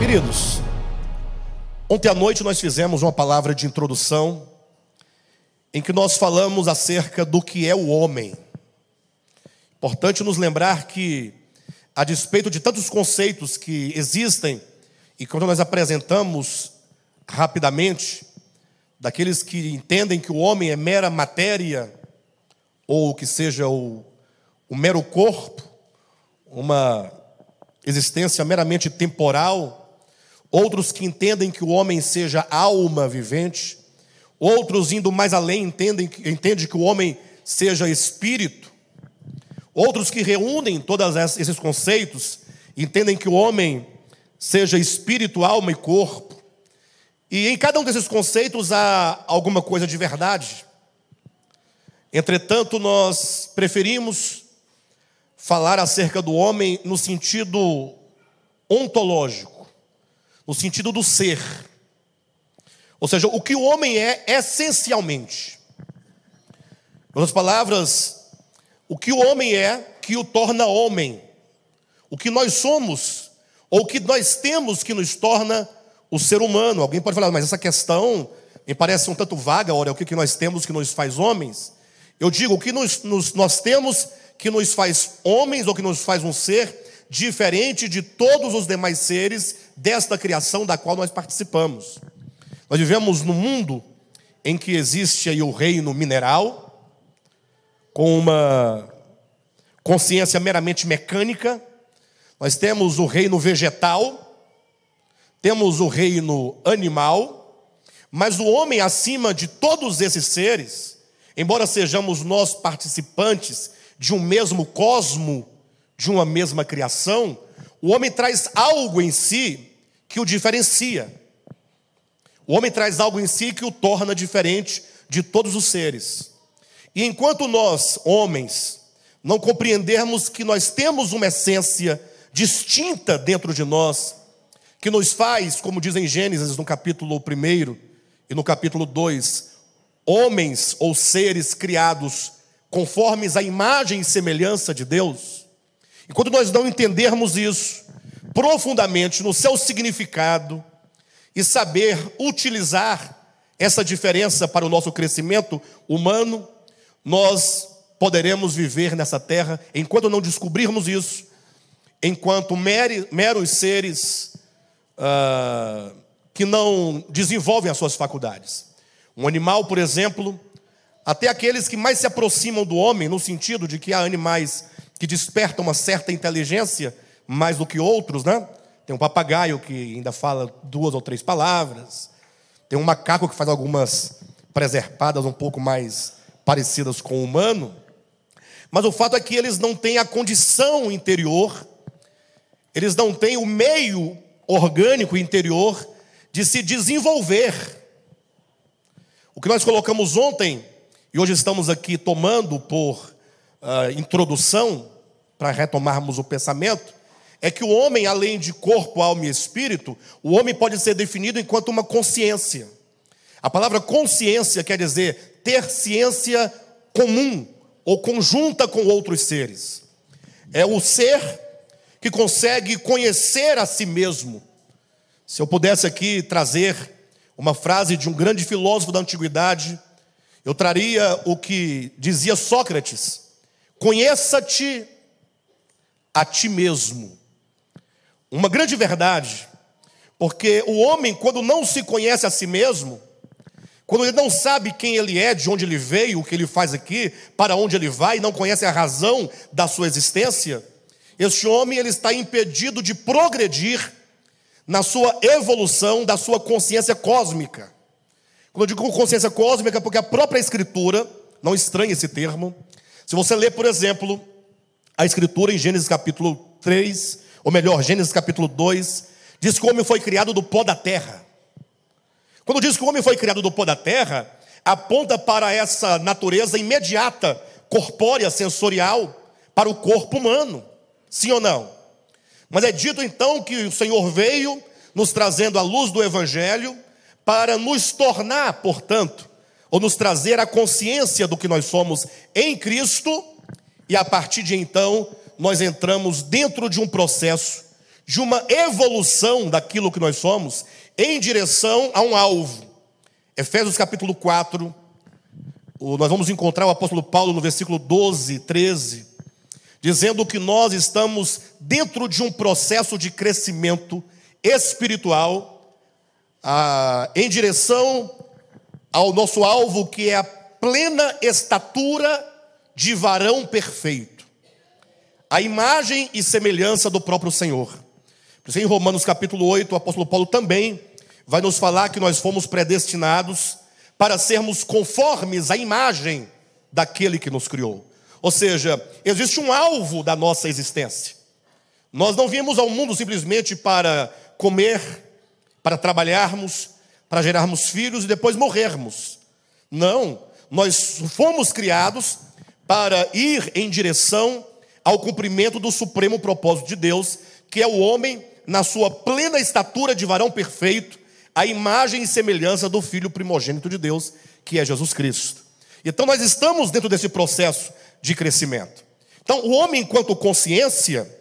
Queridos, ontem à noite nós fizemos uma palavra de introdução em que nós falamos acerca do que é o homem. Importante nos lembrar que, a despeito de tantos conceitos que existem, e quando nós apresentamos rapidamente, daqueles que entendem que o homem é mera matéria, ou que seja o mero corpo, uma existência meramente temporal, outros que entendem que o homem seja alma vivente, outros indo mais além entendem que o homem seja espírito, outros que reúnem todos esses conceitos, entendem que o homem seja espírito, alma e corpo. E em cada um desses conceitos há alguma coisa de verdade. Entretanto, nós preferimos falar acerca do homem no sentido ontológico, no sentido do ser. Ou seja, o que o homem é essencialmente. Em outras palavras, o que o homem é que o torna homem. O que nós somos, ou o que nós temos que nos torna o ser humano. Alguém pode falar, mas essa questão me parece um tanto vaga. Ora, o que nós temos que nos faz homens? Eu digo, o que nós temos que nos faz homens, ou que nos faz um ser diferente de todos os demais seres desta criação da qual nós participamos. Nós vivemos num mundo em que existe aí o reino mineral, com uma consciência meramente mecânica. Nós temos o reino vegetal, temos o reino animal, mas o homem acima de todos esses seres, embora sejamos nós participantes de um mesmo cosmo, de uma mesma criação, o homem traz algo em si que o diferencia. O homem traz algo em si que o torna diferente de todos os seres. E enquanto nós, homens, não compreendermos que nós temos uma essência distinta dentro de nós, que nos faz, como diz em Gênesis, no capítulo 1 e no capítulo 2, homens ou seres criados conformes à imagem e semelhança de Deus, enquanto nós não entendermos isso profundamente no seu significado e saber utilizar essa diferença para o nosso crescimento humano, nós poderemos viver nessa terra, enquanto não descobrirmos isso, enquanto meros seres que não desenvolvem as suas faculdades. Um animal, por exemplo, até aqueles que mais se aproximam do homem, no sentido de que há animais que despertam uma certa inteligência mais do que outros, né? Tem um papagaio que ainda fala 2 ou 3 palavras. Tem um macaco que faz algumas preservadas um pouco mais parecidas com o humano. Mas o fato é que eles não têm a condição interior, eles não têm o meio orgânico interior de se desenvolver. O que nós colocamos ontem, e hoje estamos aqui tomando por introdução, para retomarmos o pensamento, é que o homem, além de corpo, alma e espírito, o homem pode ser definido enquanto uma consciência. A palavra consciência quer dizer ter ciência comum ou conjunta com outros seres. É o ser que consegue conhecer a si mesmo. Se eu pudesse aqui trazer uma frase de um grande filósofo da antiguidade, eu traria o que dizia Sócrates: conheça-te a ti mesmo. Uma grande verdade, porque o homem, quando não se conhece a si mesmo, quando ele não sabe quem ele é, de onde ele veio, o que ele faz aqui, para onde ele vai, não conhece a razão da sua existência, este homem ele está impedido de progredir na sua evolução da sua consciência cósmica. Quando eu digo consciência cósmica, porque a própria Escritura, não estranhe esse termo, se você ler, por exemplo, a Escritura em Gênesis capítulo 3, ou melhor, Gênesis capítulo 2, diz que o homem foi criado do pó da terra. Quando diz que o homem foi criado do pó da terra, aponta para essa natureza imediata, corpórea, sensorial, para o corpo humano. Sim ou não? Mas é dito então que o Senhor veio nos trazendo a luz do Evangelho para nos tornar, portanto, ou nos trazer a consciência do que nós somos em Cristo, e a partir de então nós entramos dentro de um processo de uma evolução daquilo que nós somos em direção a um alvo. Efésios capítulo 4, nós vamos encontrar o apóstolo Paulo no versículo 12, 13, dizendo que nós estamos dentro de um processo de crescimento espiritual em direção ao nosso alvo, que é a plena estatura de varão perfeito, a imagem e semelhança do próprio Senhor. Por isso, em Romanos capítulo 8, o apóstolo Paulo também vai nos falar que nós fomos predestinados para sermos conformes à imagem daquele que nos criou. Ou seja, existe um alvo da nossa existência. Nós não viemos ao mundo simplesmente para comer, para trabalharmos, para gerarmos filhos e depois morrermos. Não, nós fomos criados para ir em direção ao cumprimento do supremo propósito de Deus, que é o homem na sua plena estatura de varão perfeito, a imagem e semelhança do Filho primogênito de Deus, que é Jesus Cristo. Então nós estamos dentro desse processo de crescimento. Então o homem, enquanto consciência,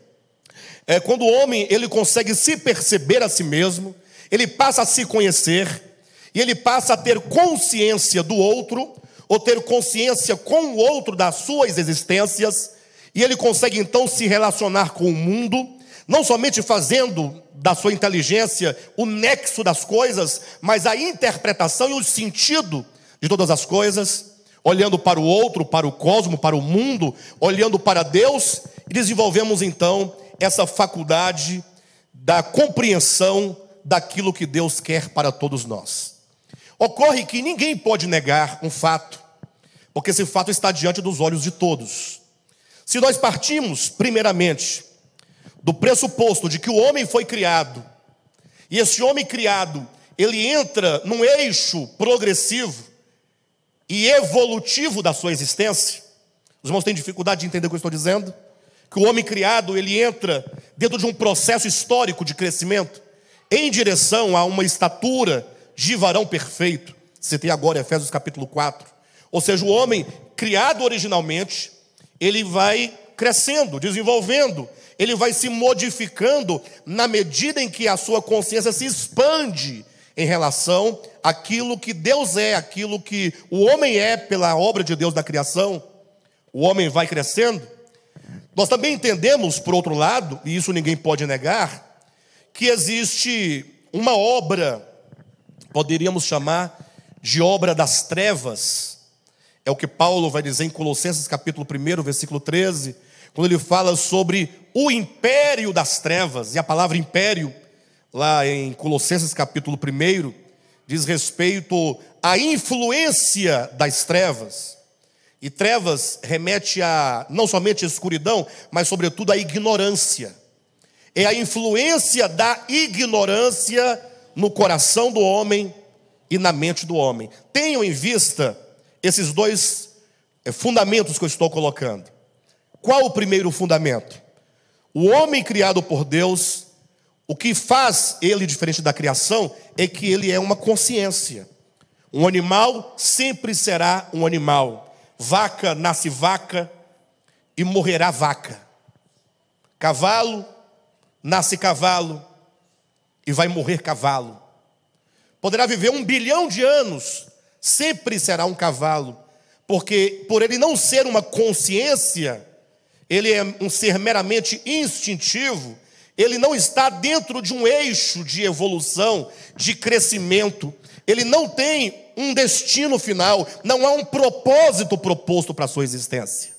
quando o homem ele consegue se perceber a si mesmo, ele passa a se conhecer, e ele passa a ter consciência do outro, ou ter consciência com o outro das suas existências, e ele consegue então se relacionar com o mundo, não somente fazendo da sua inteligência o nexo das coisas, mas a interpretação e o sentido de todas as coisas, olhando para o outro, para o cosmos, para o mundo, olhando para Deus, e desenvolvemos então essa faculdade da compreensão daquilo que Deus quer para todos nós. Ocorre que ninguém pode negar um fato, porque esse fato está diante dos olhos de todos. Se nós partimos, primeiramente, do pressuposto de que o homem foi criado, e esse homem criado, ele entra num eixo progressivo e evolutivo da sua existência. Os irmãos têm dificuldade de entender o que eu estou dizendo? Que o homem criado, ele entra dentro de um processo histórico de crescimento, em direção a uma estatura de varão perfeito. Citei agora Efésios capítulo 4. Ou seja, o homem criado originalmente, ele vai crescendo, desenvolvendo, ele vai se modificando na medida em que a sua consciência se expande em relação àquilo que Deus é, aquilo que o homem é pela obra de Deus da criação. O homem vai crescendo. Nós também entendemos, por outro lado, e isso ninguém pode negar, que existe uma obra, poderíamos chamar de obra das trevas. É o que Paulo vai dizer em Colossenses capítulo 1, versículo 13, quando ele fala sobre o império das trevas. E a palavra império, lá em Colossenses capítulo 1, diz respeito à influência das trevas. E trevas remete a não somente a escuridão, mas sobretudo a ignorância. É a influência da ignorância no coração do homem e na mente do homem. Tenham em vista esses dois fundamentos que eu estou colocando. Qual o primeiro fundamento? O homem criado por Deus, o que faz ele diferente da criação é que ele é uma consciência. Um animal sempre será um animal. Vaca nasce vaca e morrerá vaca. Cavalo nasce cavalo e vai morrer cavalo. Poderá viver 1 bilhão de anos, sempre será um cavalo, porque por ele não ser uma consciência, ele é um ser meramente instintivo, ele não está dentro de um eixo de evolução, de crescimento, ele não tem um destino final, não há um propósito proposto para a sua existência.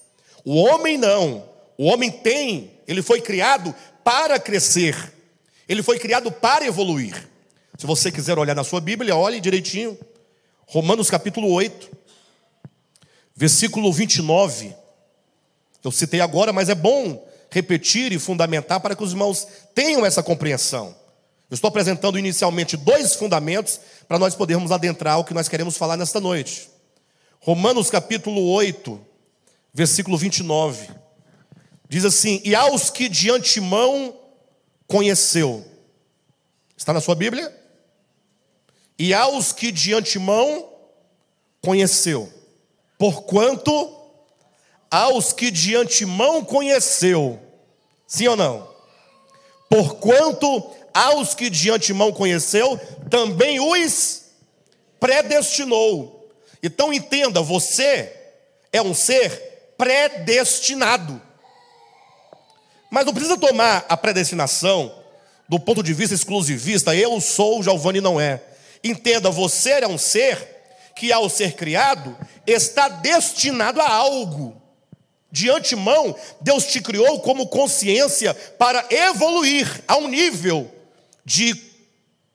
O homem não, o homem tem, ele foi criado para crescer, ele foi criado para evoluir. Se você quiser olhar na sua Bíblia, olhe direitinho, Romanos capítulo 8, versículo 29, eu citei agora, mas é bom repetir e fundamentar para que os irmãos tenham essa compreensão. Eu estou apresentando inicialmente 2 fundamentos para nós podermos adentrar o que nós queremos falar nesta noite. Romanos capítulo 8, versículo 29, diz assim: e aos que de antemão conheceu. Está na sua Bíblia? E aos que de antemão conheceu. Porquanto aos que de antemão conheceu. Sim ou não? Porquanto aos que de antemão conheceu, também os predestinou. Então entenda, você é um ser predestinado. Mas não precisa tomar a predestinação do ponto de vista exclusivista, eu sou, Giovanni não é. Entenda, você é um ser que ao ser criado, está destinado a algo. De antemão, Deus te criou como consciência para evoluir a um nível de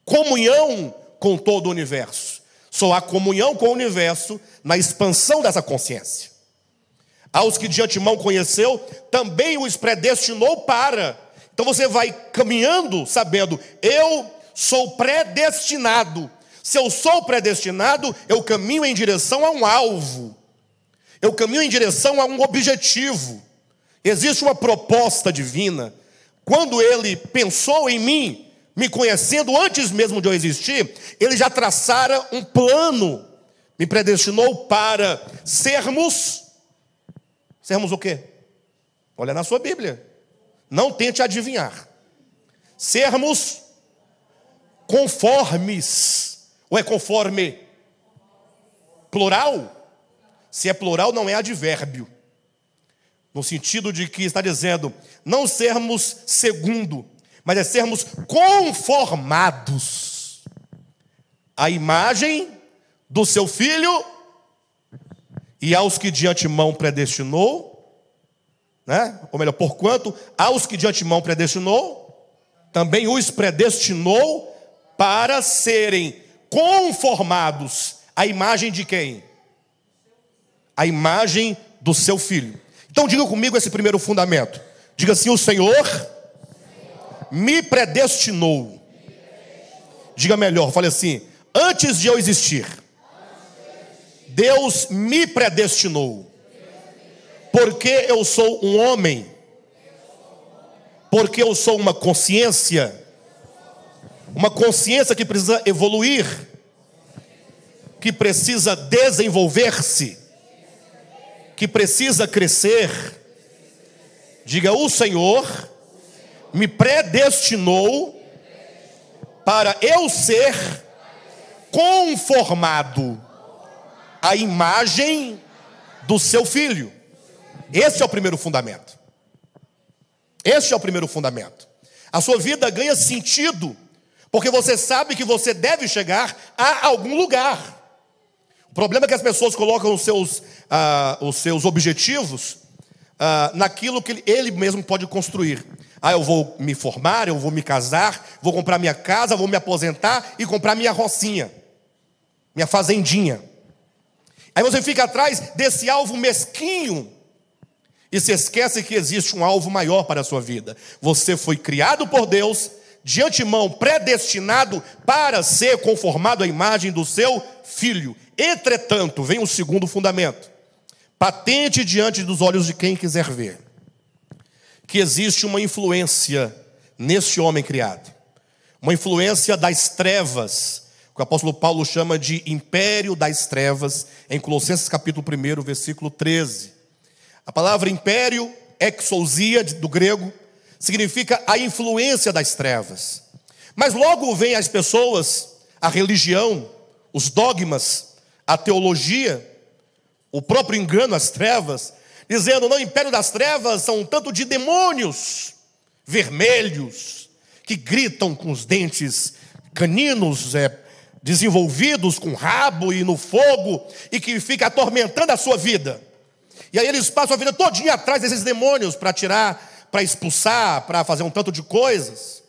comunhão com todo o universo. Só há comunhão com o universo na expansão dessa consciência. Aos que de antemão conheceu, também os predestinou para. Então você vai caminhando sabendo, eu sou predestinado. Se eu sou predestinado, eu caminho em direção a um alvo. Eu caminho em direção a um objetivo. Existe uma proposta divina. Quando Ele pensou em mim, me conhecendo antes mesmo de eu existir, Ele já traçara um plano. Me predestinou para sermos o quê? Olha na sua Bíblia. Não tente adivinhar. Sermos conformes. Ou é conforme? Plural? Se é plural, não é advérbio. No sentido de que está dizendo, não sermos segundo, mas é sermos conformados à imagem do seu Filho, e aos que de antemão predestinou, né? Ou melhor, porquanto aos que de antemão predestinou, também os predestinou para serem conformados à imagem de quem? A imagem do seu Filho. Então diga comigo esse primeiro fundamento. Diga assim, o Senhor me predestinou. Diga melhor, fale assim, antes de eu existir, Deus me predestinou. Porque eu sou um homem, porque eu sou uma consciência que precisa evoluir, que precisa desenvolver-se, que precisa crescer. Diga, o Senhor me predestinou para eu ser conformado à imagem do seu Filho. Esse é o primeiro fundamento. Este é o primeiro fundamento. A sua vida ganha sentido, porque você sabe que você deve chegar a algum lugar. O problema é que as pessoas colocam os seus objetivos naquilo que ele mesmo pode construir. Eu vou me formar, eu vou me casar, vou comprar minha casa, vou me aposentar e comprar minha rocinha, minha fazendinha. Aí você fica atrás desse alvo mesquinho e se esquece que existe um alvo maior para a sua vida. Você foi criado por Deus, de antemão predestinado para ser conformado à imagem do seu Filho. Entretanto, vem o segundo fundamento, patente diante dos olhos de quem quiser ver, que existe uma influência nesse homem criado, uma influência das trevas, que o apóstolo Paulo chama de império das trevas, em Colossenses capítulo 1, versículo 13. A palavra império, exousia, do grego, significa a influência das trevas. Mas logo vem as pessoas, a religião, os dogmas, a teologia, o próprio engano, as trevas, dizendo, não, o império das trevas são um tanto de demônios vermelhos, que gritam com os dentes caninos, desenvolvidos com rabo e no fogo, e que fica atormentando a sua vida. E aí eles passam a vida todinha atrás desses demônios para tirar, para expulsar, para fazer um tanto de coisas.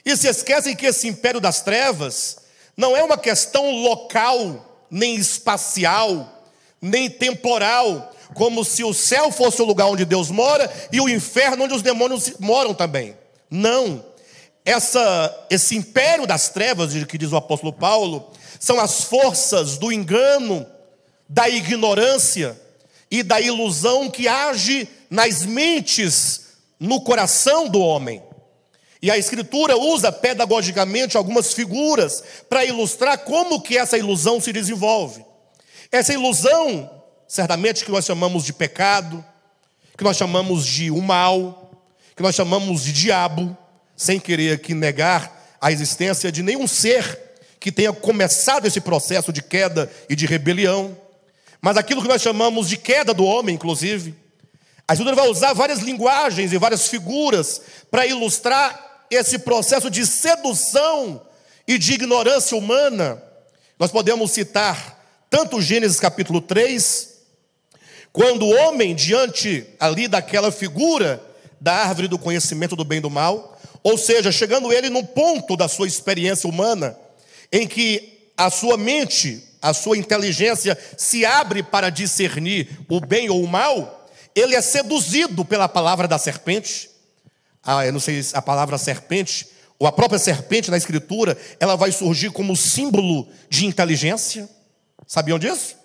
E se esquecem que esse império das trevas não é uma questão local, nem espacial, nem temporal, como se o céu fosse o lugar onde Deus mora e o inferno onde os demônios moram também. Não. Esse império das trevas, que diz o apóstolo Paulo, são as forças do engano, da ignorância e da ilusão que age nas mentes, no coração do homem. E a Escritura usa pedagogicamente algumas figuras para ilustrar como que essa ilusão se desenvolve. Essa ilusão, certamente, que nós chamamos de pecado, que nós chamamos de o mal, que nós chamamos de diabo, sem querer aqui negar a existência de nenhum ser que tenha começado esse processo de queda e de rebelião, mas aquilo que nós chamamos de queda do homem, inclusive. A Escritura vai usar várias linguagens e várias figuras para ilustrar esse processo de sedução e de ignorância humana. Nós podemos citar tanto Gênesis capítulo 3, quando o homem, diante ali daquela figura da árvore do conhecimento do bem e do mal, ou seja, chegando ele num ponto da sua experiência humana, em que a sua mente, a sua inteligência se abre para discernir o bem ou o mal, ele é seduzido pela palavra da serpente. Eu não sei se a palavra serpente, ou a própria serpente na Escritura, ela vai surgir como símbolo de inteligência. Sabiam disso?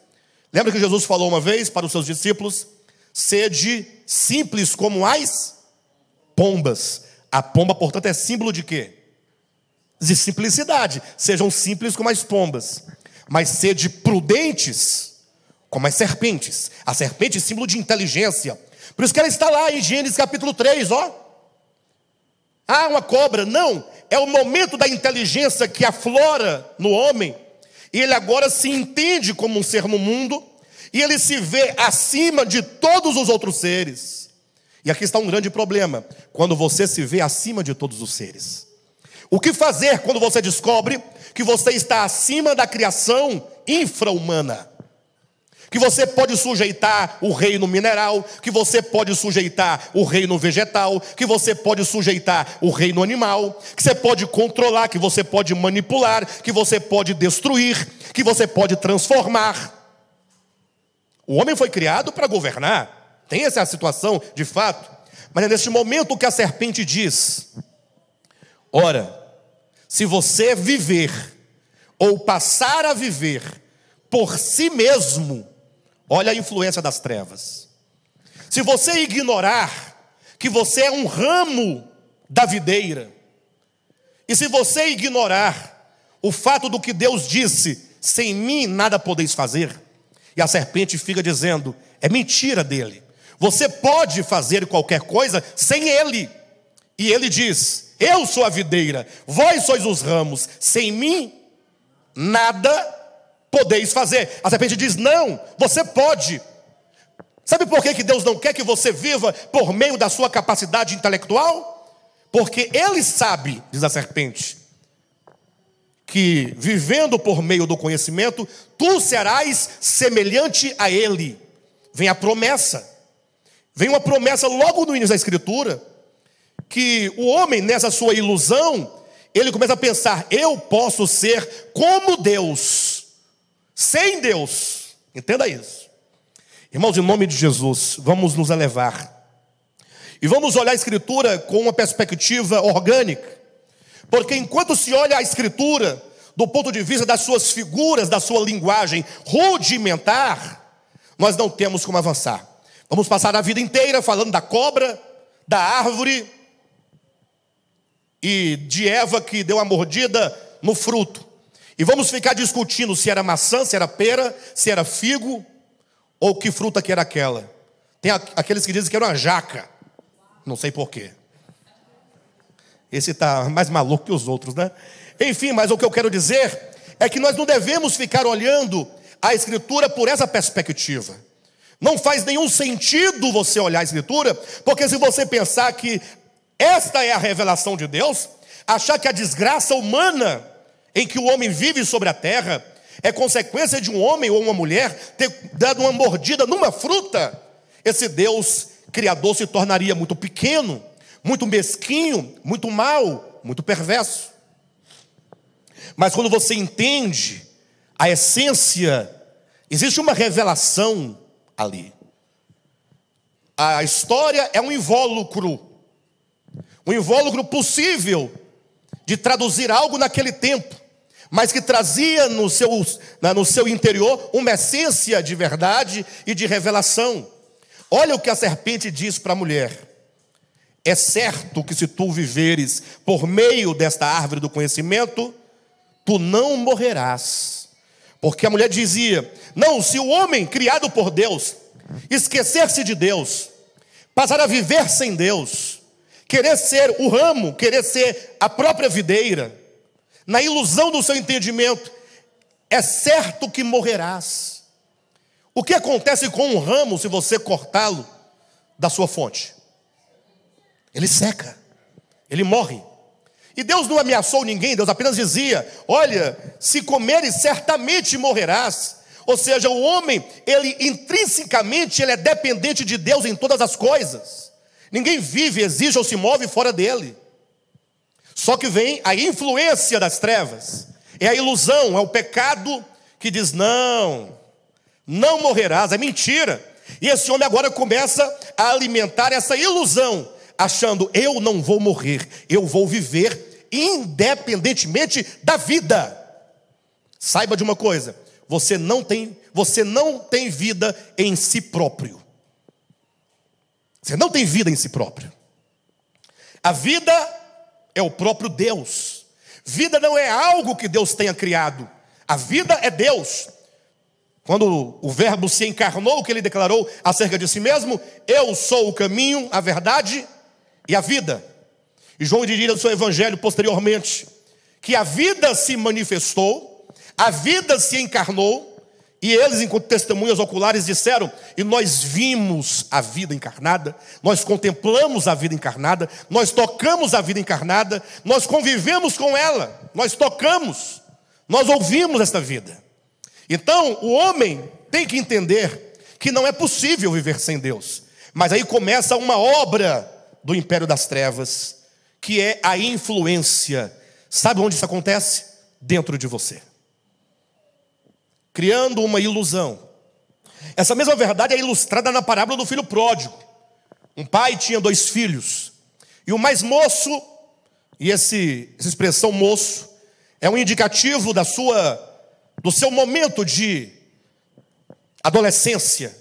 Lembra que Jesus falou uma vez para os seus discípulos: sede simples como as pombas. A pomba, portanto, é símbolo de quê? De simplicidade. Sejam simples como as pombas, mas sede prudentes como as serpentes. A serpente é símbolo de inteligência. Por isso que ela está lá em Gênesis capítulo 3, ó. Ah, uma cobra. Não, é o momento da inteligência que aflora no homem, e ele agora se entende como um ser no mundo, e ele se vê acima de todos os outros seres. E aqui está um grande problema: quando você se vê acima de todos os seres. O que fazer quando você descobre que você está acima da criação infra-humana? Que você pode sujeitar o reino mineral, que você pode sujeitar o reino vegetal, que você pode sujeitar o reino animal, que você pode controlar, que você pode manipular, que você pode destruir, que você pode transformar. O homem foi criado para governar, tem essa situação de fato, mas é neste momento que a serpente diz: ora, se você viver ou passar a viver por si mesmo, olha a influência das trevas. Se você ignorar que você é um ramo da videira, e se você ignorar o fato do que Deus disse: sem mim nada podeis fazer, e a serpente fica dizendo: é mentira dele, você pode fazer qualquer coisa sem ele. E ele diz: eu sou a videira, vós sois os ramos, sem mim nada podeis fazer. A serpente diz: não, você pode. Sabe por que Deus não quer que você viva por meio da sua capacidade intelectual? Porque Ele sabe, diz a serpente, que vivendo por meio do conhecimento, tu serás semelhante a Ele. Vem a promessa, vem uma promessa logo no início da Escritura, que o homem, nessa sua ilusão, ele começa a pensar: eu posso ser como Deus, sem Deus. Entenda isso. Irmãos, em nome de Jesus, vamos nos elevar e vamos olhar a Escritura com uma perspectiva orgânica, porque enquanto se olha a Escritura do ponto de vista das suas figuras, da sua linguagem rudimentar, nós não temos como avançar. Vamos passar a vida inteira falando da cobra, da árvore e de Eva que deu a mordida no fruto. E vamos ficar discutindo se era maçã, se era pera, se era figo, ou que fruta que era aquela. Tem aqueles que dizem que era uma jaca. Não sei porquê. Esse está mais maluco que os outros, né? Enfim, mas o que eu quero dizer é que nós não devemos ficar olhando a Escritura por essa perspectiva. Não faz nenhum sentido você olhar a Escritura, porque se você pensar que esta é a revelação de Deus, achar que a desgraça humana em que o homem vive sobre a terra é consequência de um homem ou uma mulher ter dado uma mordida numa fruta, esse Deus criador se tornaria muito pequeno, muito mesquinho, muito mau, muito perverso. Mas quando você entende a essência, existe uma revelação ali. A história é um invólucro possível de traduzir algo naquele tempo, mas que trazia no seu interior uma essência de verdade e de revelação. Olha o que a serpente diz para a mulher: é certo que se tu viveres por meio desta árvore do conhecimento, tu não morrerás. Porque a mulher dizia: não, se o homem criado por Deus esquecer-se de Deus, passar a viver sem Deus, querer ser o ramo, querer ser a própria videira, na ilusão do seu entendimento, é certo que morrerás. O que acontece com um ramo se você cortá-lo da sua fonte? Ele seca, ele morre. E Deus não ameaçou ninguém, Deus apenas dizia: olha, se comeres certamente morrerás. Ou seja, o homem, ele intrinsecamente, ele é dependente de Deus em todas as coisas. Ninguém vive, existe ou se move fora dele. Só que vem a influência das trevas, é a ilusão, é o pecado que diz: não morrerás, é mentira. E esse homem agora começa a alimentar essa ilusão, achando: eu não vou morrer, eu vou viver independentemente da vida. Saiba de uma coisa: você não tem vida em si próprio. Você não tem vida em si próprio. A vida é o próprio Deus. Vida não é algo que Deus tenha criado. A vida é Deus. Quando o verbo se encarnou, o que ele declarou acerca de si mesmo: eu sou o caminho, a verdade e a vida. E João diria no seu evangelho posteriormente que a vida se manifestou, a vida se encarnou, e eles, enquanto testemunhas oculares, disseram: e nós vimos a vida encarnada, nós contemplamos a vida encarnada, nós tocamos a vida encarnada, nós convivemos com ela, nós tocamos, nós ouvimos esta vida. Então, o homem tem que entender que não é possível viver sem Deus. Mas aí começa uma obra do império das trevas, que é a influência. Sabe onde isso acontece? Dentro de você, criando uma ilusão. Essa mesma verdade é ilustrada na parábola do filho pródigo. Um pai tinha 2 filhos, e o mais moço, e essa expressão moço é um indicativo do seu momento de adolescência.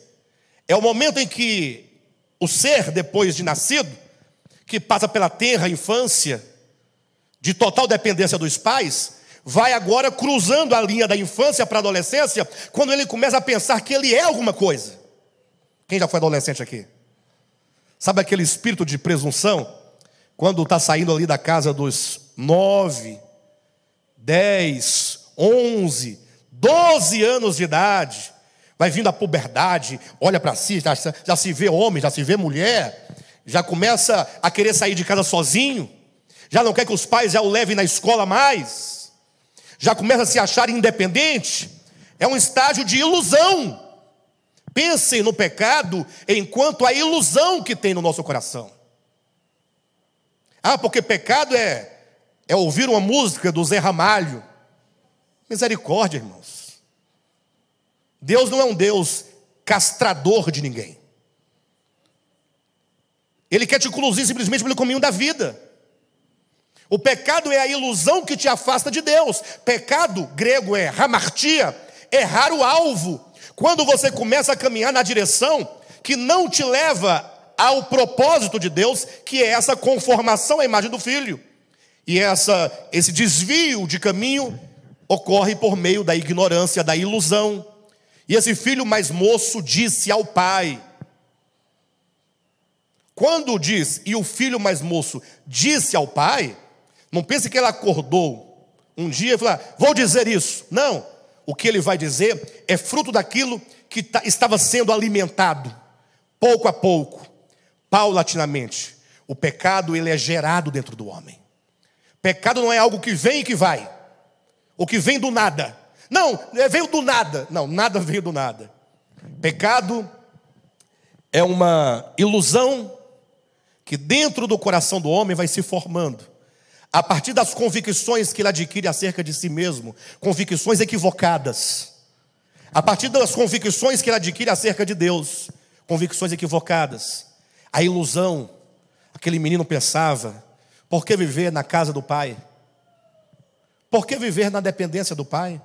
É o momento em que o ser, depois de nascido, que passa pela tenra infância, de total dependência dos pais, vai agora cruzando a linha da infância para a adolescência, quando ele começa a pensar que ele é alguma coisa. Quem já foi adolescente aqui? Sabe aquele espírito de presunção? Quando está saindo ali da casa dos 9, 10, 11, 12 anos de idade, vai vindo a puberdade, olha para si, já se vê homem, já se vê mulher, já começa a querer sair de casa sozinho, já não quer que os pais já o levem na escola mais, já começa a se achar independente. É um estágio de ilusão. Pensem no pecado enquanto a ilusão que tem no nosso coração. Porque pecado é ouvir uma música do Zé Ramalho. Misericórdia, irmãos. Deus não é um Deus castrador de ninguém. Ele quer te conduzir simplesmente pelo caminho da vida. O pecado é a ilusão que te afasta de Deus. Pecado, grego, é hamartia, errar o alvo. Quando você começa a caminhar na direção que não te leva ao propósito de Deus, que é essa conformação à imagem do Filho. E esse desvio de caminho ocorre por meio da ignorância, da ilusão. E esse filho mais moço disse ao pai. Quando diz, e o filho mais moço disse ao pai, não pense que ele acordou um dia e falou: vou dizer isso. Não, o que ele vai dizer é fruto daquilo que estava sendo alimentado, pouco a pouco, paulatinamente. O pecado, ele é gerado dentro do homem. Pecado não é algo que vem e que vai, ou que vem do nada. Não, veio do nada. Não, nada veio do nada. Pecado é uma ilusão que dentro do coração do homem vai se formando, a partir das convicções que ele adquire acerca de si mesmo, convicções equivocadas. A partir das convicções que ele adquire acerca de Deus, convicções equivocadas. A ilusão, aquele menino pensava: por que viver na casa do pai? Por que viver na dependência do pai?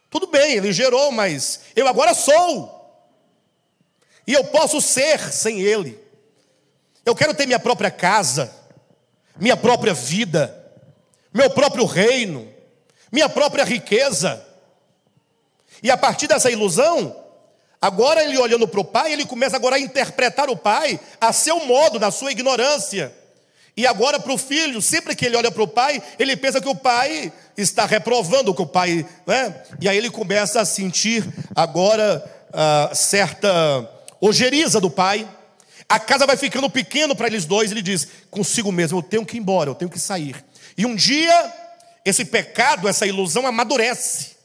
Tudo bem, ele gerou, mas eu agora sou. E eu posso ser sem ele. Eu quero ter minha própria casa, minha própria vida, meu próprio reino, minha própria riqueza. E a partir dessa ilusão, Agora ele olhando para o pai, ele começa agora a interpretar o pai a seu modo, na sua ignorância. E agora para o filho, sempre que ele olha para o pai, ele pensa que o pai está reprovando, que o pai, né? E aí ele começa a sentir agora certa ojeriza do pai. A casa vai ficando pequena para eles dois. Ele diz consigo mesmo: eu tenho que ir embora, eu tenho que sair. E um dia, esse pecado, essa ilusão amadurece.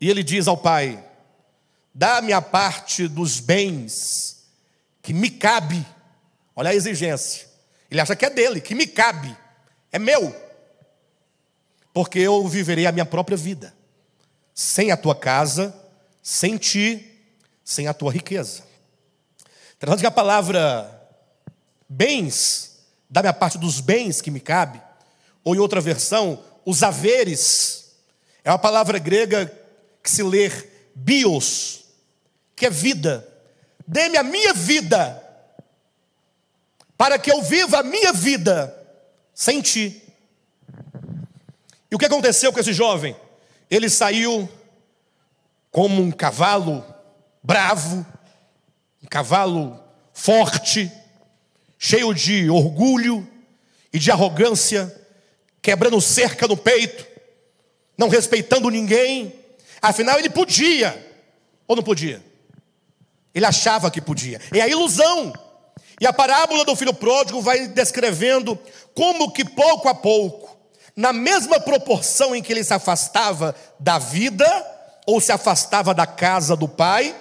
E ele diz ao pai: dá-me a parte dos bens que me cabe. Olha a exigência. Ele acha que é dele, que me cabe, é meu. Porque eu viverei a minha própria vida, sem a tua casa, sem ti, sem a tua riqueza. Interessante que a palavra bens, dá-me a parte dos bens que me cabe, ou em outra versão, os haveres, é uma palavra grega que se lê bios, que é vida. Dê-me a minha vida, para que eu viva a minha vida sem ti. E o que aconteceu com esse jovem? Ele saiu como um cavalo bravo, um cavalo forte, cheio de orgulho e de arrogância, quebrando cerca no peito, não respeitando ninguém. Afinal ele podia, ou não podia? Ele achava que podia. É a ilusão. E a parábola do filho pródigo vai descrevendo como que pouco a pouco, na mesma proporção em que ele se afastava da vida, ou se afastava da casa do pai,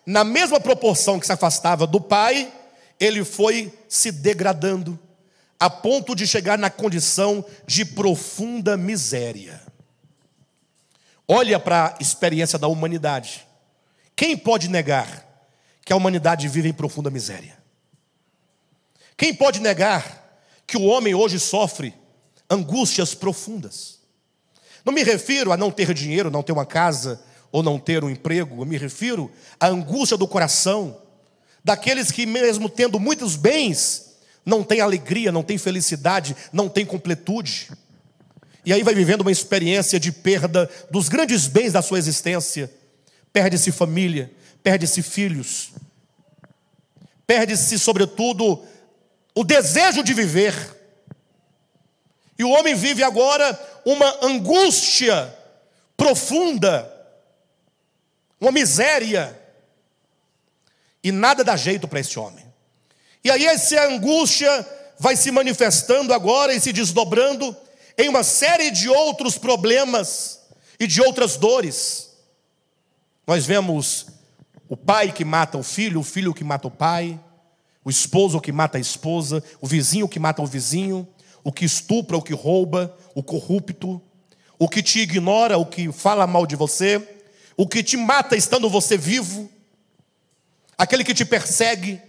na mesma proporção que se afastava do pai, ele foi se degradando, a ponto de chegar na condição de profunda miséria. Olha para a experiência da humanidade. Quem pode negar que a humanidade vive em profunda miséria? Quem pode negar que o homem hoje sofre angústias profundas? Não me refiro a não ter dinheiro, não ter uma casa ou não ter um emprego. Eu me refiro à angústia do coração daqueles que, mesmo tendo muitos bens, não têm alegria, não têm felicidade, não têm completude. E aí vai vivendo uma experiência de perda dos grandes bens da sua existência. Perde-se família, perde-se filhos, perde-se, sobretudo, o desejo de viver. E o homem vive agora uma angústia profunda, uma miséria, e nada dá jeito para esse homem. E aí essa angústia vai se manifestando agora e se desdobrando em uma série de outros problemas e de outras dores. Nós vemos o pai que mata o filho que mata o pai, o esposo que mata a esposa, o vizinho que mata o vizinho, o que estupra, o que rouba, o corrupto, o que te ignora, o que fala mal de você, o que te mata estando você vivo, aquele que te persegue.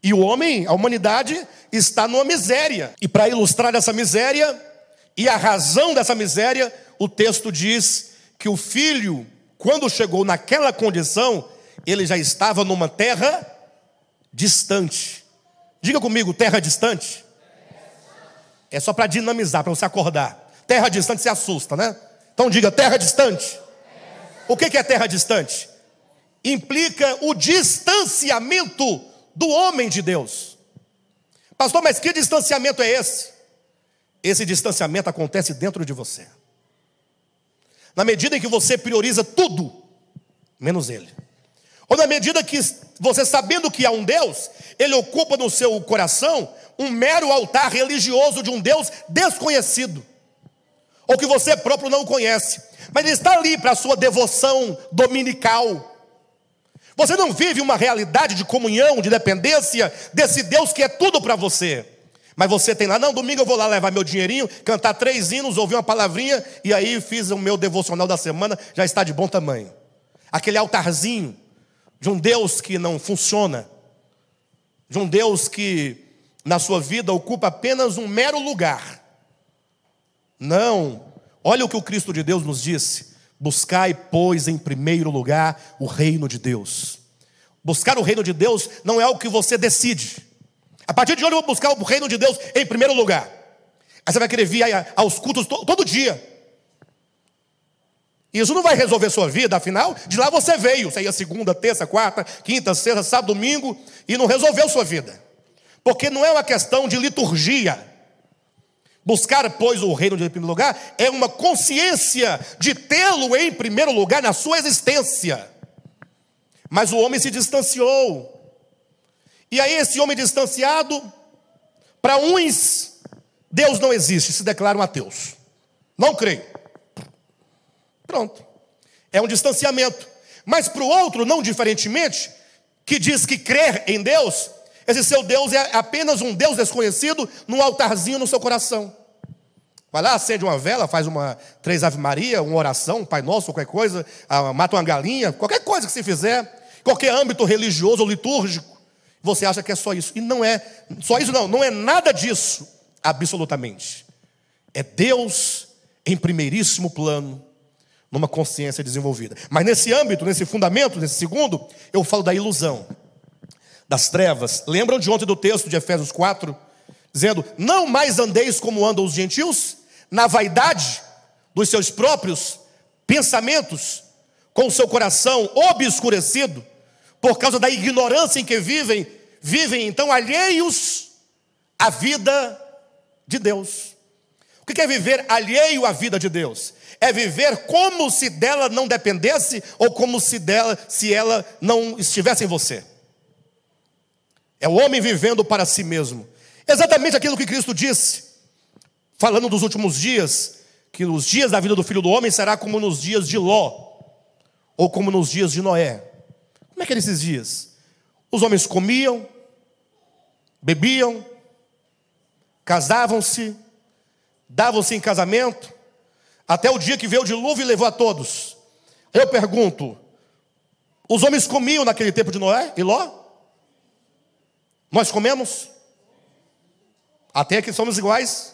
E o homem, a humanidade, está numa miséria. E para ilustrar essa miséria e a razão dessa miséria, o texto diz que o filho, quando chegou naquela condição, ele já estava numa terra distante. Diga comigo, terra distante. É só para dinamizar, para você acordar. Terra distante se assusta, né? Então diga, terra distante. O que é terra distante? Implica o distanciamento do homem de Deus. Pastor, mas que distanciamento é esse? Esse distanciamento acontece dentro de você. Na medida em que você prioriza tudo, menos Ele. Ou na medida que você, sabendo que há um Deus, Ele ocupa no seu coração um mero altar religioso de um Deus desconhecido, ou que você próprio não conhece, mas Ele está ali para a sua devoção dominical. Você não vive uma realidade de comunhão, de dependência desse Deus que é tudo para você. Mas você tem lá, não, domingo eu vou lá levar meu dinheirinho, cantar 3 hinos, ouvir uma palavrinha, e aí fiz o meu devocional da semana, já está de bom tamanho. Aquele altarzinho de um Deus que não funciona, de um Deus que na sua vida ocupa apenas um mero lugar. Não, olha o que o Cristo de Deus nos disse: buscai, pois, em primeiro lugar o reino de Deus. Buscar o reino de Deus não é algo que você decide. A partir de hoje eu vou buscar o reino de Deus em primeiro lugar. Aí você vai querer vir aos cultos todo dia. Isso não vai resolver sua vida, afinal, de lá você veio. Você ia segunda, terça, quarta, quinta, sexta, sábado, domingo, e não resolveu sua vida. Porque não é uma questão de liturgia. Buscar, pois, o reino de primeiro lugar é uma consciência de tê-lo em primeiro lugar na sua existência. Mas o homem se distanciou. E aí esse homem distanciado, para uns, Deus não existe, se declaram ateus. Não creem. Pronto. É um distanciamento. Mas para o outro, não diferentemente, que diz que crer em Deus, esse seu Deus é apenas um Deus desconhecido num altarzinho no seu coração. Vai lá, acende uma vela, faz 3 Ave Maria, uma oração, um Pai Nosso, qualquer coisa, mata uma galinha, qualquer coisa que você fizer, qualquer âmbito religioso ou litúrgico, você acha que é só isso. E não é só isso, não é nada disso, absolutamente. É Deus em primeiríssimo plano, numa consciência desenvolvida. Mas nesse âmbito, nesse fundamento, nesse segundo, eu falo da ilusão, das trevas. Lembram de ontem do texto de Efésios 4? Dizendo, não mais andeis como andam os gentios, na vaidade dos seus próprios pensamentos, com o seu coração obscurecido, por causa da ignorância em que vivem então alheios à vida de Deus. O que é viver alheio à vida de Deus? É viver como se dela não dependesse, ou como se ela não estivesse em você. É o homem vivendo para si mesmo. Exatamente aquilo que Cristo disse, falando dos últimos dias, que os dias da vida do Filho do Homem será como nos dias de Ló, ou como nos dias de Noé. Como é que eram esses dias? Os homens comiam, bebiam, casavam-se, davam-se em casamento, até o dia que veio o dilúvio e levou a todos. Eu pergunto, os homens comiam naquele tempo de Noé e Ló? Nós comemos? Até aqui somos iguais.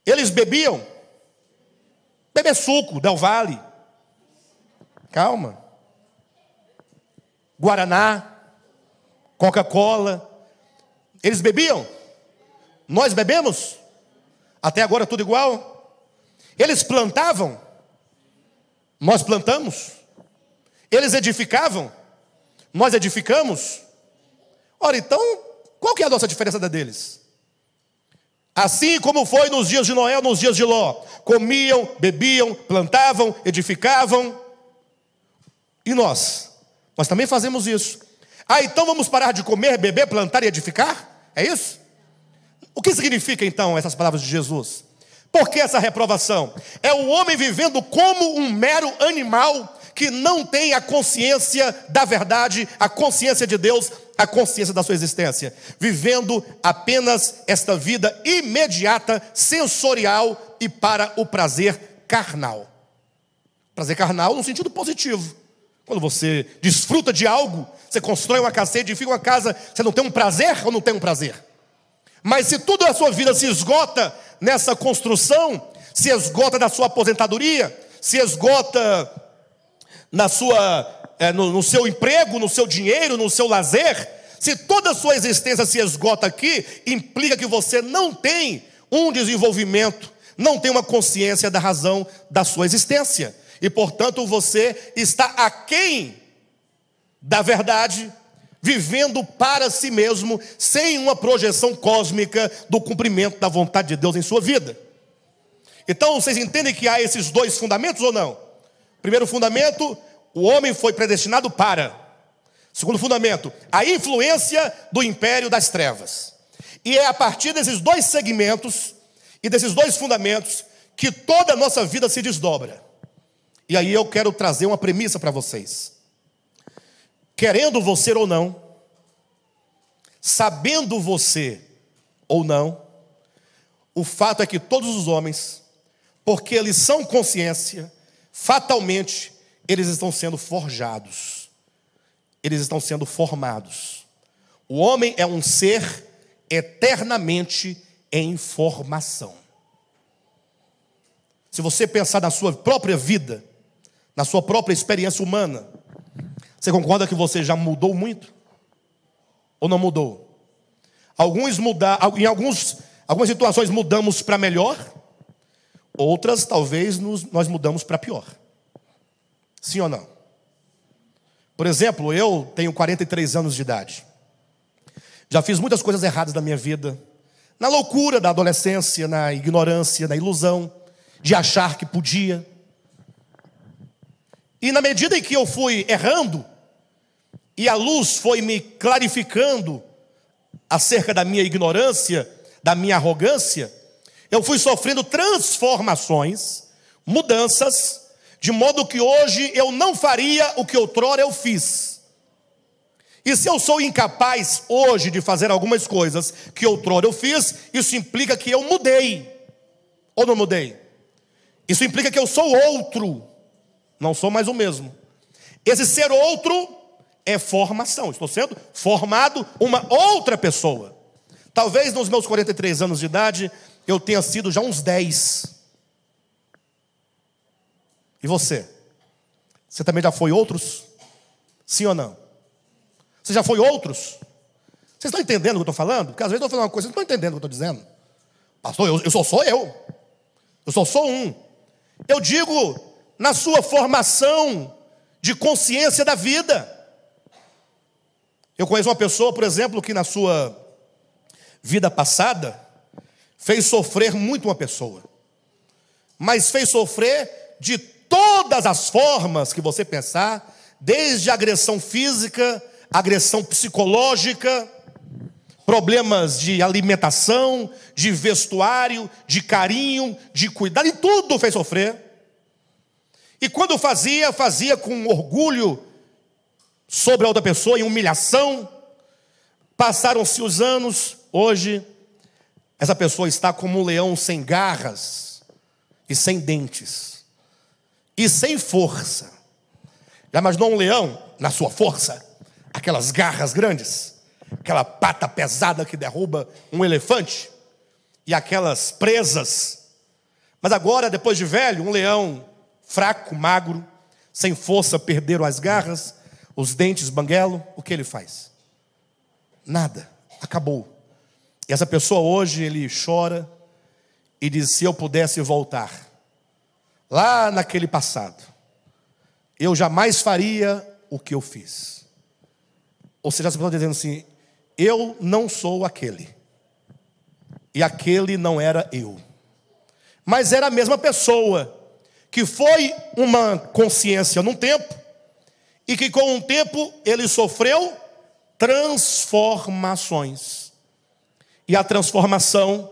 Eles bebiam? Beber suco, Del Valle. Calma. Guaraná, Coca-Cola. Eles bebiam? Nós bebemos? Até agora tudo igual? Eles plantavam? Nós plantamos? Eles edificavam? Nós edificamos? Ora, então, qual que é a nossa diferença da deles? Assim como foi nos dias de Noé, nos dias de Ló. Comiam, bebiam, plantavam, edificavam. E nós? Nós também fazemos isso. Então vamos parar de comer, beber, plantar e edificar? É isso? O que significa então essas palavras de Jesus? Por que essa reprovação? É o homem vivendo como um mero animal que não tem a consciência da verdade, a consciência de Deus, a consciência da sua existência, vivendo apenas esta vida imediata, sensorial e para o prazer carnal. Prazer carnal no sentido positivo. Quando você desfruta de algo, você constrói uma casa, você edifica uma casa, você não tem um prazer ou não tem um prazer? Mas se toda a sua vida se esgota nessa construção, se esgota na sua aposentadoria, se esgota no seu emprego, no seu dinheiro, no seu lazer, se toda a sua existência se esgota aqui, implica que você não tem um desenvolvimento, não tem uma consciência da razão da sua existência. E, portanto, você está aquém da verdade, vivendo para si mesmo, sem uma projeção cósmica do cumprimento da vontade de Deus em sua vida. Então, vocês entendem que há esses dois fundamentos ou não? Primeiro fundamento, o homem foi predestinado para. Segundo fundamento, a influência do império das trevas. E é a partir desses dois segmentos e desses dois fundamentos que toda a nossa vida se desdobra. E aí eu quero trazer uma premissa para vocês. Querendo você ou não, sabendo você ou não, o fato é que todos os homens, porque eles são consciência, fatalmente, eles estão sendo forjados. Eles estão sendo formados. O homem é um ser eternamente em formação. Se você pensar na sua própria vida, na sua própria experiência humana, você concorda que você já mudou muito? Ou não mudou? Em algumas situações mudamos para melhor, Outras, talvez, nós mudamos para pior. Sim ou não? Por exemplo, eu tenho 43 anos de idade. Já fiz muitas coisas erradas na minha vida. Na loucura da adolescência, na ignorância, na ilusão de achar que podia. E na medida em que eu fui errando, e a luz foi me clarificando acerca da minha ignorância, da minha arrogância, eu fui sofrendo transformações, mudanças, de modo que hoje eu não faria o que outrora eu fiz. E se eu sou incapaz hoje de fazer algumas coisas que outrora eu fiz, isso implica que eu mudei. Ou não mudei? Isso implica que eu sou outro, não sou mais o mesmo. Esse ser outro é formação. Estou sendo formado uma outra pessoa. Talvez nos meus 43 anos de idade eu tenha sido já uns 10. E você? Você também já foi outros? Sim ou não? Você já foi outros? Vocês estão entendendo o que eu estou falando? Porque às vezes eu estou falando uma coisa, vocês não estão entendendo o que eu estou dizendo. Pastor, eu sou eu. Eu sou um. Eu digo, na sua formação de consciência da vida. Eu conheço uma pessoa, por exemplo, que na sua vida passada fez sofrer muito uma pessoa. Mas fez sofrer de todas as formas que você pensar, desde agressão física, agressão psicológica, problemas de alimentação, de vestuário, de carinho, de cuidado, e tudo fez sofrer. E quando fazia com orgulho sobre a outra pessoa, em humilhação. Passaram-se os anos, hoje, essa pessoa está como um leão sem garras e sem dentes, e sem força. Já imaginou um leão na sua força? Aquelas garras grandes, aquela pata pesada que derruba um elefante, e aquelas presas. Mas agora, depois de velho, um leão fraco, magro, sem força, perderam as garras, os dentes banguelo, o que ele faz? Nada, acabou. E essa pessoa hoje, ele chora e diz, se eu pudesse voltar lá naquele passado, eu jamais faria o que eu fiz. Ou seja, essa pessoa está dizendo assim, eu não sou aquele, e aquele não era eu, mas era a mesma pessoa, que foi uma consciência num tempo, e que com o tempo ele sofreu transformações, e a transformação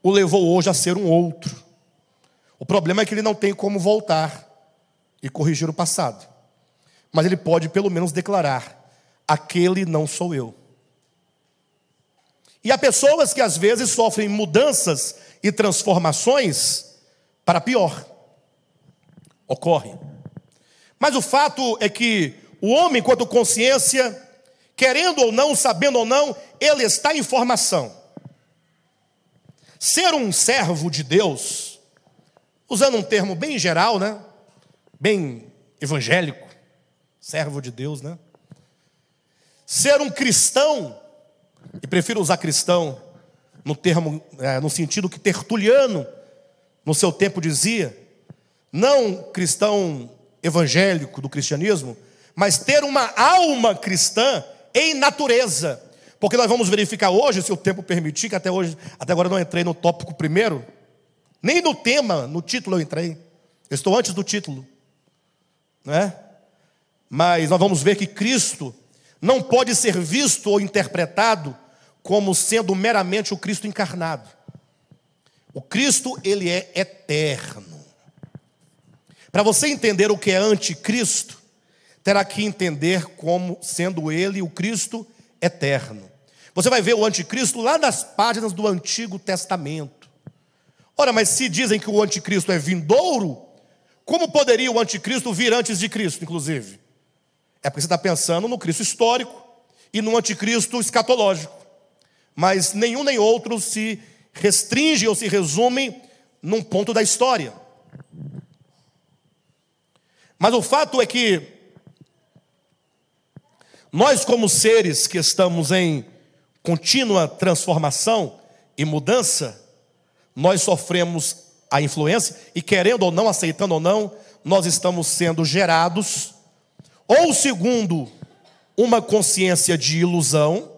o levou hoje a ser um outro. O problema é que ele não tem como voltar e corrigir o passado, mas ele pode pelo menos declarar, aquele não sou eu. E há pessoas que às vezes sofrem mudanças e transformações para pior. Ocorre. Mas o fato é que o homem, enquanto consciência, querendo ou não, sabendo ou não, ele está em formação. Ser um servo de Deus, usando um termo bem geral, né? Bem evangélico, servo de Deus, né? Ser um cristão, e prefiro usar cristão no termo, no sentido que Tertuliano, no seu tempo, dizia, não cristão evangélico do cristianismo, mas ter uma alma cristã em natureza. Porque nós vamos verificar hoje, se o tempo permitir, que até agora eu não entrei no tópico primeiro, nem no tema, no título eu entrei. Eu estou antes do título, né? Mas nós vamos ver que Cristo não pode ser visto ou interpretado como sendo meramente o Cristo encarnado. O Cristo, ele é eterno. Para você entender o que é anticristo, terá que entender como sendo ele o Cristo eterno. Você vai ver o anticristo lá nas páginas do Antigo Testamento. Ora, mas se dizem que o anticristo é vindouro, como poderia o anticristo vir antes de Cristo, inclusive? É porque você está pensando no Cristo histórico e no anticristo escatológico. Mas nenhum nem outro se restringe ou se resume num ponto da história. Mas o fato é que nós, como seres que estamos em contínua transformação e mudança, nós sofremos a influência, e querendo ou não, aceitando ou não, nós estamos sendo gerados, ou segundo uma consciência de ilusão,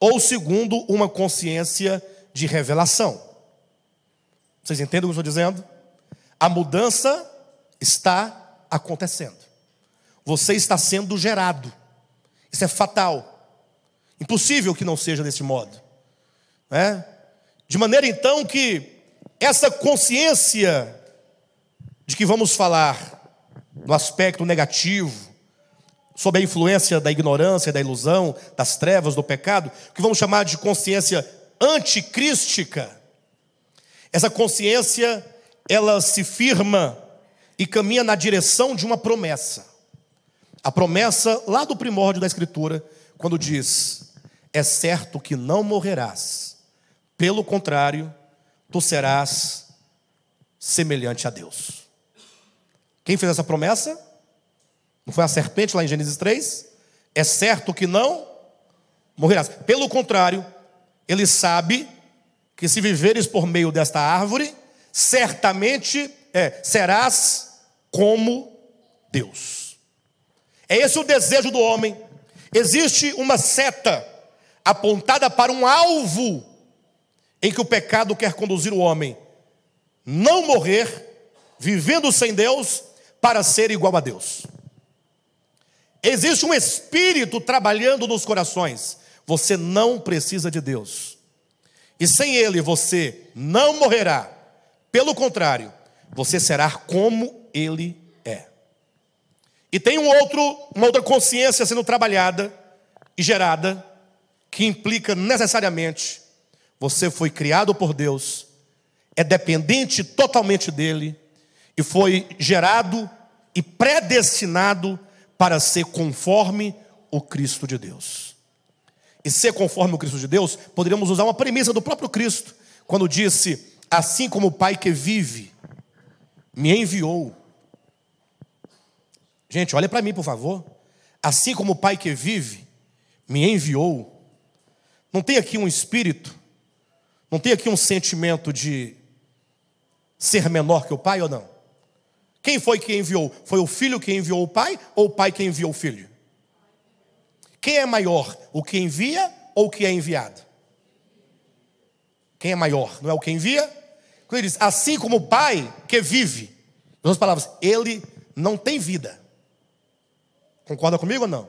ou segundo uma consciência de revelação. Vocês entendem o que eu estou dizendo? A mudança está acontecendo. Você está sendo gerado. Isso é fatal. Impossível que não seja desse modo. De maneira então que essa consciência de que vamos falar no aspecto negativo, sob a influência da ignorância, da ilusão, das trevas, do pecado, que vamos chamar de consciência anticrística, essa consciência, ela se firma e caminha na direção de uma promessa. A promessa lá do primórdio da Escritura, quando diz: é certo que não morrerás, pelo contrário, tu serás semelhante a Deus. Quem fez essa promessa? Não foi a serpente lá em Gênesis 3? É certo que não morrerás. Pelo contrário, ele sabe que se viveres por meio desta árvore, certamente serás como Deus. É esse o desejo do homem. Existe uma seta apontada para um alvo em que o pecado quer conduzir o homem. Não morrer, vivendo sem Deus, para ser igual a Deus. Existe um espírito trabalhando nos corações. Você não precisa de Deus. E sem Ele você não morrerá. Pelo contrário, você será como Ele é. E tem uma outra consciência sendo trabalhada e gerada, que implica necessariamente: você foi criado por Deus, é dependente totalmente dEle, e foi gerado e predestinado para ser conforme o Cristo de Deus. E ser conforme o Cristo de Deus, poderíamos usar uma premissa do próprio Cristo, quando disse: assim como o Pai que vive me enviou. Gente, olha para mim, por favor. Assim como o Pai que vive me enviou. Não tem aqui um espírito, não tem aqui um sentimento de ser menor que o Pai ou não? Quem foi que enviou? Foi o Filho que enviou o Pai ou o Pai que enviou o Filho? Quem é maior, o que envia ou o que é enviado? Quem é maior? Não é o que envia? Quando ele diz, assim como o Pai que vive, em outras palavras, ele não tem vida. Concorda comigo ou não?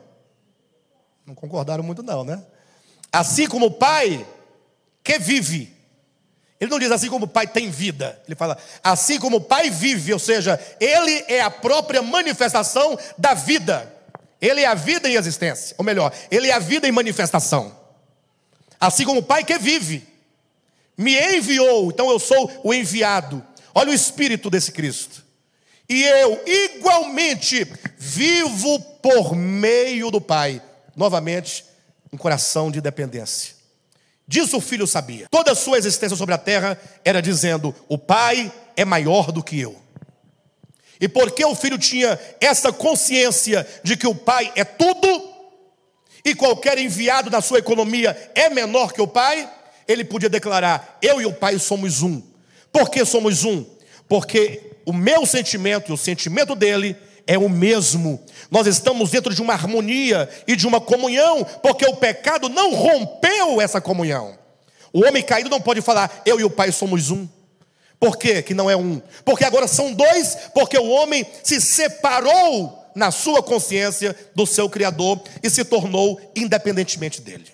Não concordaram muito não, né? Assim como o Pai que vive. Ele não diz assim como o Pai tem vida. Ele fala assim como o Pai vive, ou seja, Ele é a própria manifestação da vida. Ele é a vida em existência, ou melhor, Ele é a vida em manifestação. Assim como o Pai que vive me enviou, então eu sou o enviado. Olha o espírito desse Cristo. E eu igualmente vivo por meio do Pai. Novamente, um coração de dependência. Disso o Filho sabia. Toda a sua existência sobre a terra era dizendo: o Pai é maior do que eu. E porque o Filho tinha essa consciência de que o Pai é tudo, e qualquer enviado da sua economia é menor que o Pai, ele podia declarar: eu e o Pai somos um. Por que somos um? Porque o meu sentimento e o sentimento dele é o mesmo. Nós estamos dentro de uma harmonia e de uma comunhão, porque o pecado não rompeu essa comunhão. O homem caído não pode falar: eu e o Pai somos um. Por quê que não é um? Porque agora são dois, porque o homem se separou na sua consciência do seu Criador e se tornou independentemente dele.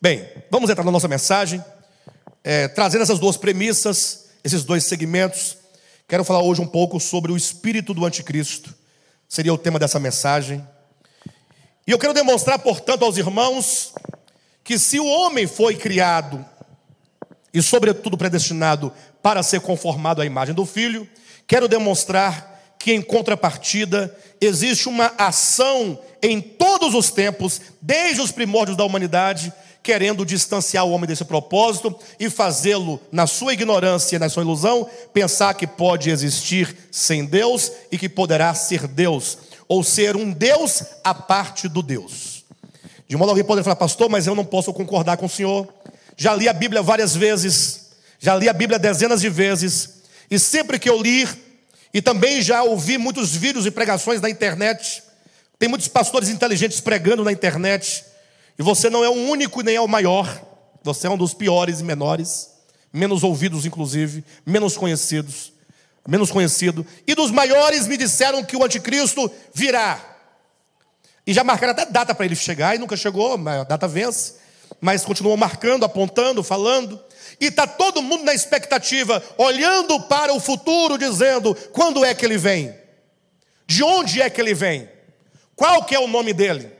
Bem, vamos entrar na nossa mensagem, trazendo essas duas premissas, esses dois segmentos. Quero falar hoje um pouco sobre o espírito do anticristo. Seria o tema dessa mensagem. E eu quero demonstrar, portanto, aos irmãos que se o homem foi criado e, sobretudo, predestinado para ser conformado à imagem do Filho, quero demonstrar que, em contrapartida, existe uma ação em todos os tempos, desde os primórdios da humanidade, querendo distanciar o homem desse propósito e fazê-lo, na sua ignorância e na sua ilusão, pensar que pode existir sem Deus e que poderá ser Deus, ou ser um Deus à parte do Deus. De modo alguém pode falar: pastor, mas eu não posso concordar com o senhor. Já li a Bíblia várias vezes, Já li a Bíblia dezenas de vezes, e sempre que eu li, e também já ouvi muitos vídeos e pregações na internet, tem muitos pastores inteligentes pregando na internet, e você não é o único nem é o maior, você é um dos piores e menores, menos ouvidos inclusive, menos conhecido, e dos maiores me disseram que o anticristo virá, e já marcaram até data para ele chegar, e nunca chegou, a data vence, mas continuam marcando, apontando, falando, e está todo mundo na expectativa, olhando para o futuro, dizendo, quando é que ele vem? De onde é que ele vem? Qual que é o nome dele?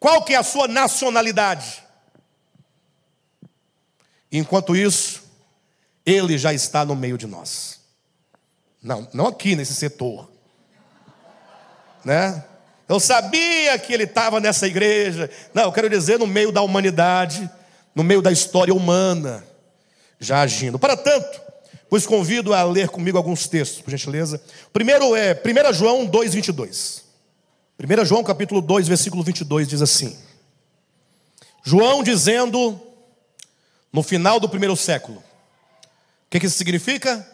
Qual que é a sua nacionalidade? Enquanto isso, ele já está no meio de nós. Não aqui nesse setor, né? Eu sabia que ele estava nessa igreja. Não, eu quero dizer no meio da humanidade, no meio da história humana, já agindo. Para tanto, vos convido a ler comigo alguns textos, por gentileza. Primeiro é 1 João 2, 22. 1 João capítulo 2, versículo 22 diz assim: João dizendo, no final do primeiro século. O que isso significa?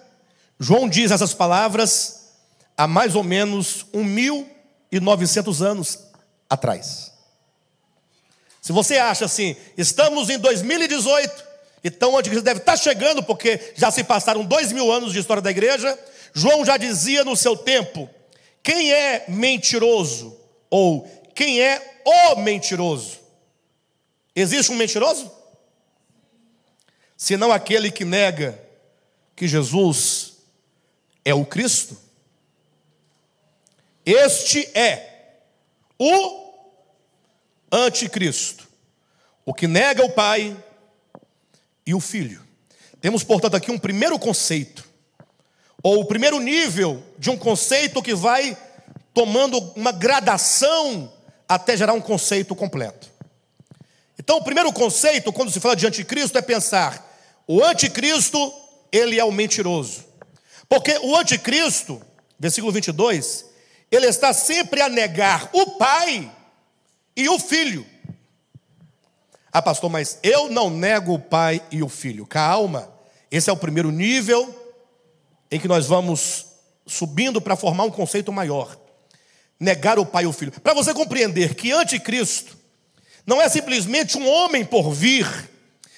João diz essas palavras há mais ou menos 1900 anos atrás. Se você acha assim, estamos em 2018, então o anticristo deve estar chegando, porque já se passaram 2000 anos de história da igreja. João já dizia no seu tempo, quem é mentiroso? Ou quem é o mentiroso? Existe um mentiroso? Senão aquele que nega que Jesus é o Cristo. Este é o anticristo, o que nega o Pai e o Filho. Temos, portanto, aqui um primeiro conceito, ou o primeiro nível de um conceito que vai tomando uma gradação até gerar um conceito completo. Então, o primeiro conceito, quando se fala de anticristo, é pensar, o anticristo, ele é o mentiroso. Porque o anticristo, versículo 22, ele está sempre a negar o Pai e o Filho. Ah, pastor, mas eu não nego o Pai e o Filho. Calma, esse é o primeiro nível em que nós vamos subindo para formar um conceito maior. Negar o Pai e o Filho. Para você compreender que anticristo não é simplesmente um homem por vir,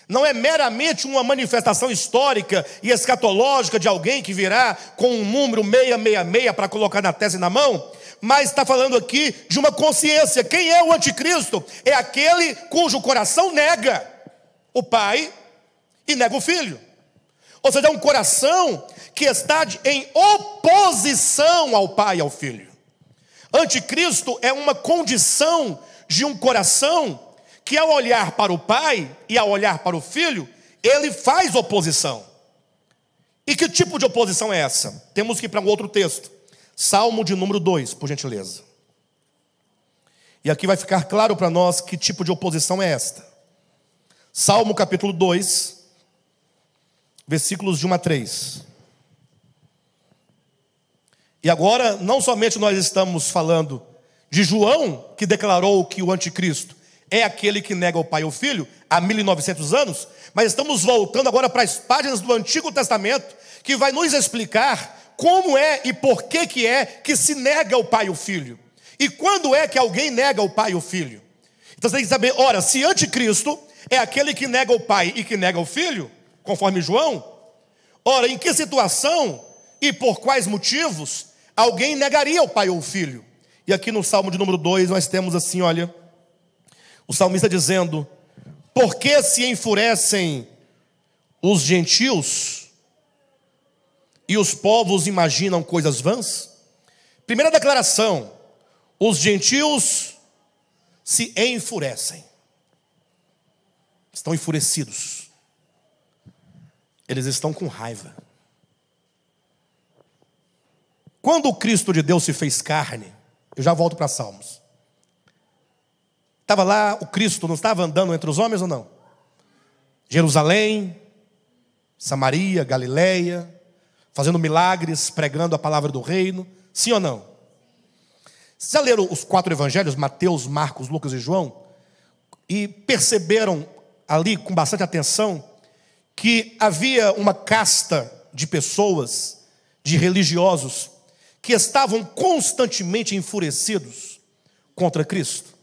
não é meramente uma manifestação histórica e escatológica de alguém que virá com um número 666 para colocar na testa e na mão, mas está falando aqui de uma consciência. Quem é o anticristo? É aquele cujo coração nega o Pai e nega o Filho. Ou seja, é um coração que está em oposição ao Pai e ao Filho. Anticristo é uma condição de um coração que, ao olhar para o Pai e ao olhar para o Filho, ele faz oposição. E que tipo de oposição é essa? Temos que ir para um outro texto. Salmo de número 2, por gentileza. E aqui vai ficar claro para nós que tipo de oposição é esta. Salmo capítulo 2, versículos de 1 a 3. E agora, não somente nós estamos falando de João, que declarou que o anticristo é aquele que nega o Pai e o Filho há 1900 anos, mas estamos voltando agora para as páginas do Antigo Testamento, que vai nos explicar como é e por que é que se nega o Pai e o Filho. E quando é que alguém nega o Pai e o Filho? Então você tem que saber, ora, se anticristo é aquele que nega o Pai e que nega o Filho, conforme João, ora, em que situação e por quais motivos alguém negaria o Pai ou o Filho? E aqui no Salmo de número 2 nós temos assim, olha, o salmista dizendo, por que se enfurecem os gentios e os povos imaginam coisas vãs? Primeira declaração, os gentios se enfurecem, estão enfurecidos, eles estão com raiva. Quando o Cristo de Deus se fez carne, eu já volto para Salmos, estava lá, o Cristo não estava andando entre os homens ou não? Jerusalém, Samaria, Galileia, fazendo milagres, pregando a palavra do reino, sim ou não? Vocês já leram os 4 evangelhos, Mateus, Marcos, Lucas e João? E perceberam ali com bastante atenção que havia uma casta de pessoas, de religiosos, que estavam constantemente enfurecidos contra Cristo?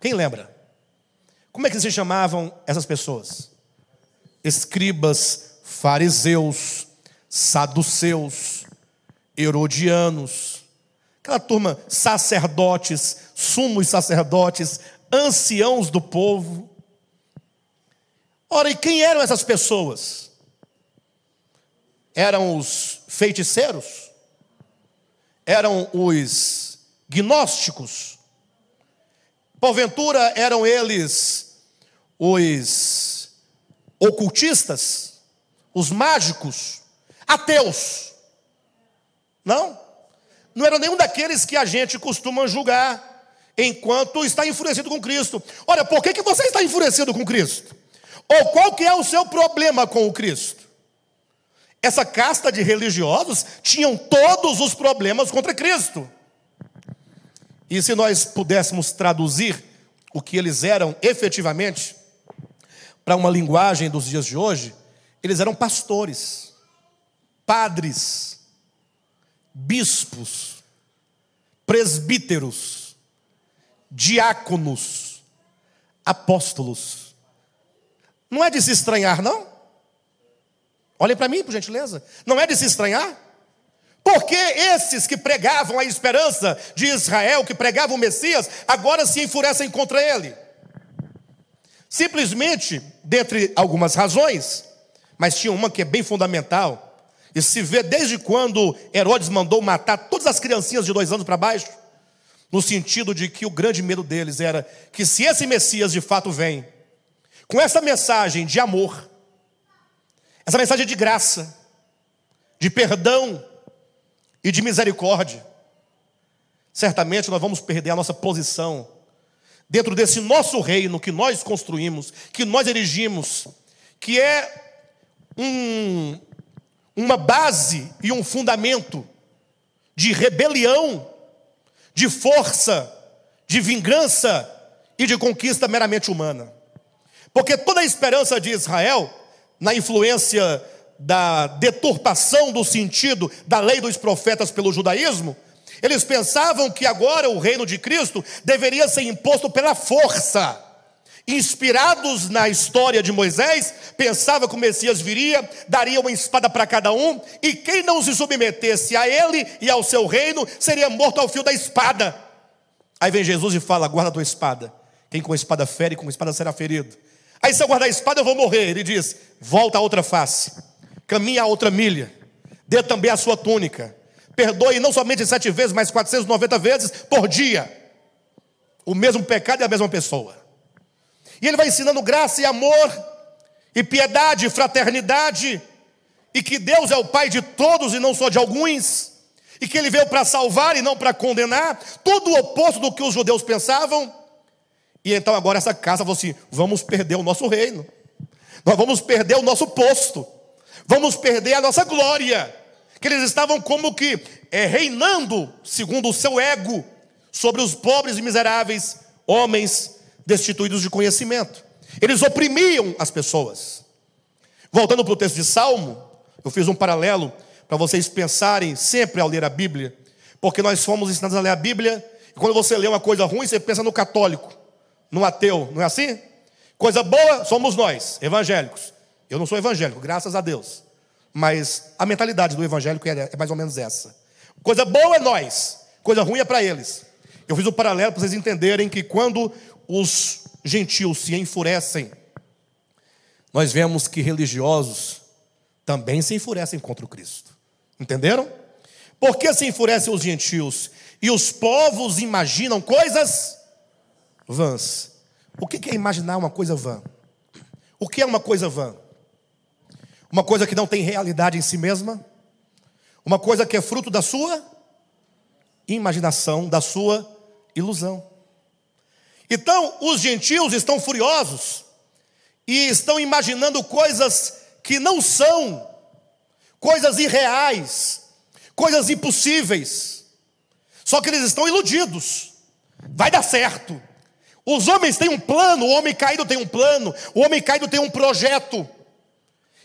Quem lembra? Como é que se chamavam essas pessoas? Escribas, fariseus, saduceus, herodianos, aquela turma, sacerdotes, sumos sacerdotes, anciãos do povo. Ora, e quem eram essas pessoas? Eram os feiticeiros? Eram os gnósticos? Porventura eram eles os ocultistas? Os mágicos? Ateus? Não? Não era nenhum daqueles que a gente costuma julgar enquanto está enfurecido com Cristo. Olha, por que você está enfurecido com Cristo? Ou qual que é o seu problema com o Cristo? Essa casta de religiosos tinham todos os problemas contra Cristo. E se nós pudéssemos traduzir o que eles eram efetivamente para uma linguagem dos dias de hoje, eles eram pastores, padres, bispos, presbíteros, diáconos, apóstolos. Não é de se estranhar, não? Olhem para mim, por gentileza. Não é de se estranhar? Porque esses que pregavam a esperança de Israel, que pregavam o Messias, agora se enfurecem contra ele? Simplesmente, dentre algumas razões, mas tinha uma que é bem fundamental, e se vê desde quando Herodes mandou matar todas as criancinhas de 2 anos para baixo, no sentido de que o grande medo deles era que se esse Messias de fato vem, com essa mensagem de amor, essa mensagem de graça, de perdão e de misericórdia, certamente nós vamos perder a nossa posição dentro desse nosso reino que nós construímos, que nós erigimos, que é uma base e um fundamento de rebelião, de força, de vingança e de conquista meramente humana. Porque toda a esperança de Israel, na influência da deturpação do sentido da lei dos profetas pelo judaísmo, eles pensavam que agora o reino de Cristo deveria ser imposto pela força. Inspirados na história de Moisés, pensava que o Messias viria, daria uma espada para cada um, e quem não se submetesse a ele e ao seu reino, seria morto ao fio da espada. Aí vem Jesus e fala: guarda a tua espada. Quem com a espada fere, com a espada será ferido. Aí se eu guardar a espada eu vou morrer. Ele diz: volta a outra face, caminha a outra milha, dê também a sua túnica, perdoe não somente 7 vezes, mas 490 vezes por dia. O mesmo pecado e a mesma pessoa. E ele vai ensinando graça e amor, e piedade, e fraternidade, e que Deus é o Pai de todos e não só de alguns, e que ele veio para salvar e não para condenar, tudo o oposto do que os judeus pensavam. E então agora essa casa falou assim: vamos perder o nosso reino, nós vamos perder o nosso posto, vamos perder a nossa glória, que eles estavam como que reinando, segundo o seu ego, sobre os pobres e miseráveis homens destituídos de conhecimento. Eles oprimiam as pessoas. Voltando para o texto de Salmo, eu fiz um paralelo para vocês pensarem sempre ao ler a Bíblia, porque nós fomos ensinados a ler a Bíblia, e quando você lê uma coisa ruim, você pensa no católico, no ateu, não é assim? Coisa boa somos nós, evangélicos. Eu não sou evangélico, graças a Deus, mas a mentalidade do evangélico é mais ou menos essa. Coisa boa é nós, coisa ruim é para eles. Eu fiz um paralelo para vocês entenderem que quando os gentios se enfurecem, nós vemos que religiosos também se enfurecem contra o Cristo. Entenderam? Por que se enfurecem os gentios? E os povos imaginam coisas vãs. O que é imaginar uma coisa vã? O que é uma coisa vã? Uma coisa que não tem realidade em si mesma? Uma coisa que é fruto da sua imaginação, da sua ilusão. Então, os gentios estão furiosos e estão imaginando coisas que não são, coisas irreais, coisas impossíveis. Só que eles estão iludidos. Vai dar certo. Os homens têm um plano, o homem caído tem um plano, o homem caído tem um projeto.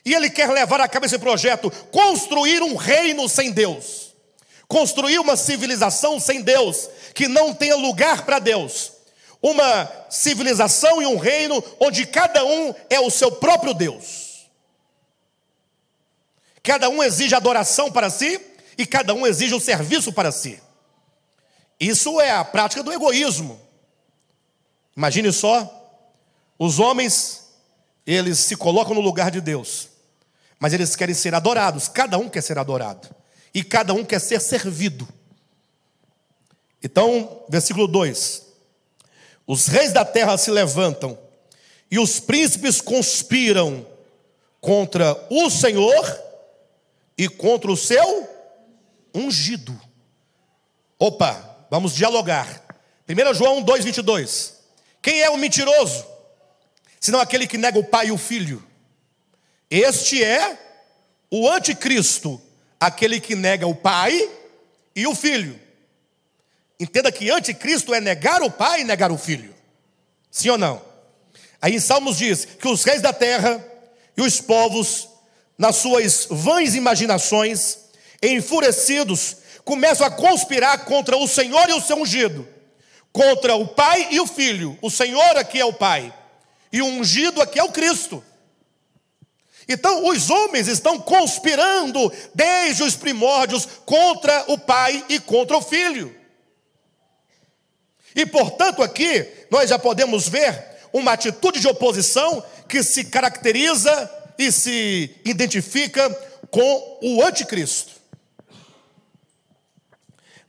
E ele quer levar a cabo esse projeto, construir um reino sem Deus, construir uma civilização sem Deus, que não tenha lugar para Deus, uma civilização e um reino onde cada um é o seu próprio Deus, cada um exige adoração para si e cada um exige o serviço para si. Isso é a prática do egoísmo. Imagine só, os homens, eles se colocam no lugar de Deus, mas eles querem ser adorados, cada um quer ser adorado, e cada um quer ser servido. Então, versículo 2: os reis da terra se levantam, e os príncipes conspiram contra o Senhor e contra o seu ungido. Opa, vamos dialogar. 1 João 2,22. Quem é o mentiroso, senão aquele que nega o Pai e o Filho? Este é o anticristo, aquele que nega o Pai e o Filho. Entenda que anticristo é negar o Pai e negar o Filho. Sim ou não? Aí em Salmos diz que os reis da terra e os povos, nas suas vãs imaginações, enfurecidos, começam a conspirar contra o Senhor e o seu ungido, contra o Pai e o Filho. O Senhor aqui é o Pai, e o ungido aqui é o Cristo. Então os homens estão conspirando desde os primórdios contra o Pai e contra o Filho. E portanto aqui nós já podemos ver uma atitude de oposição que se caracteriza e se identifica com o anticristo.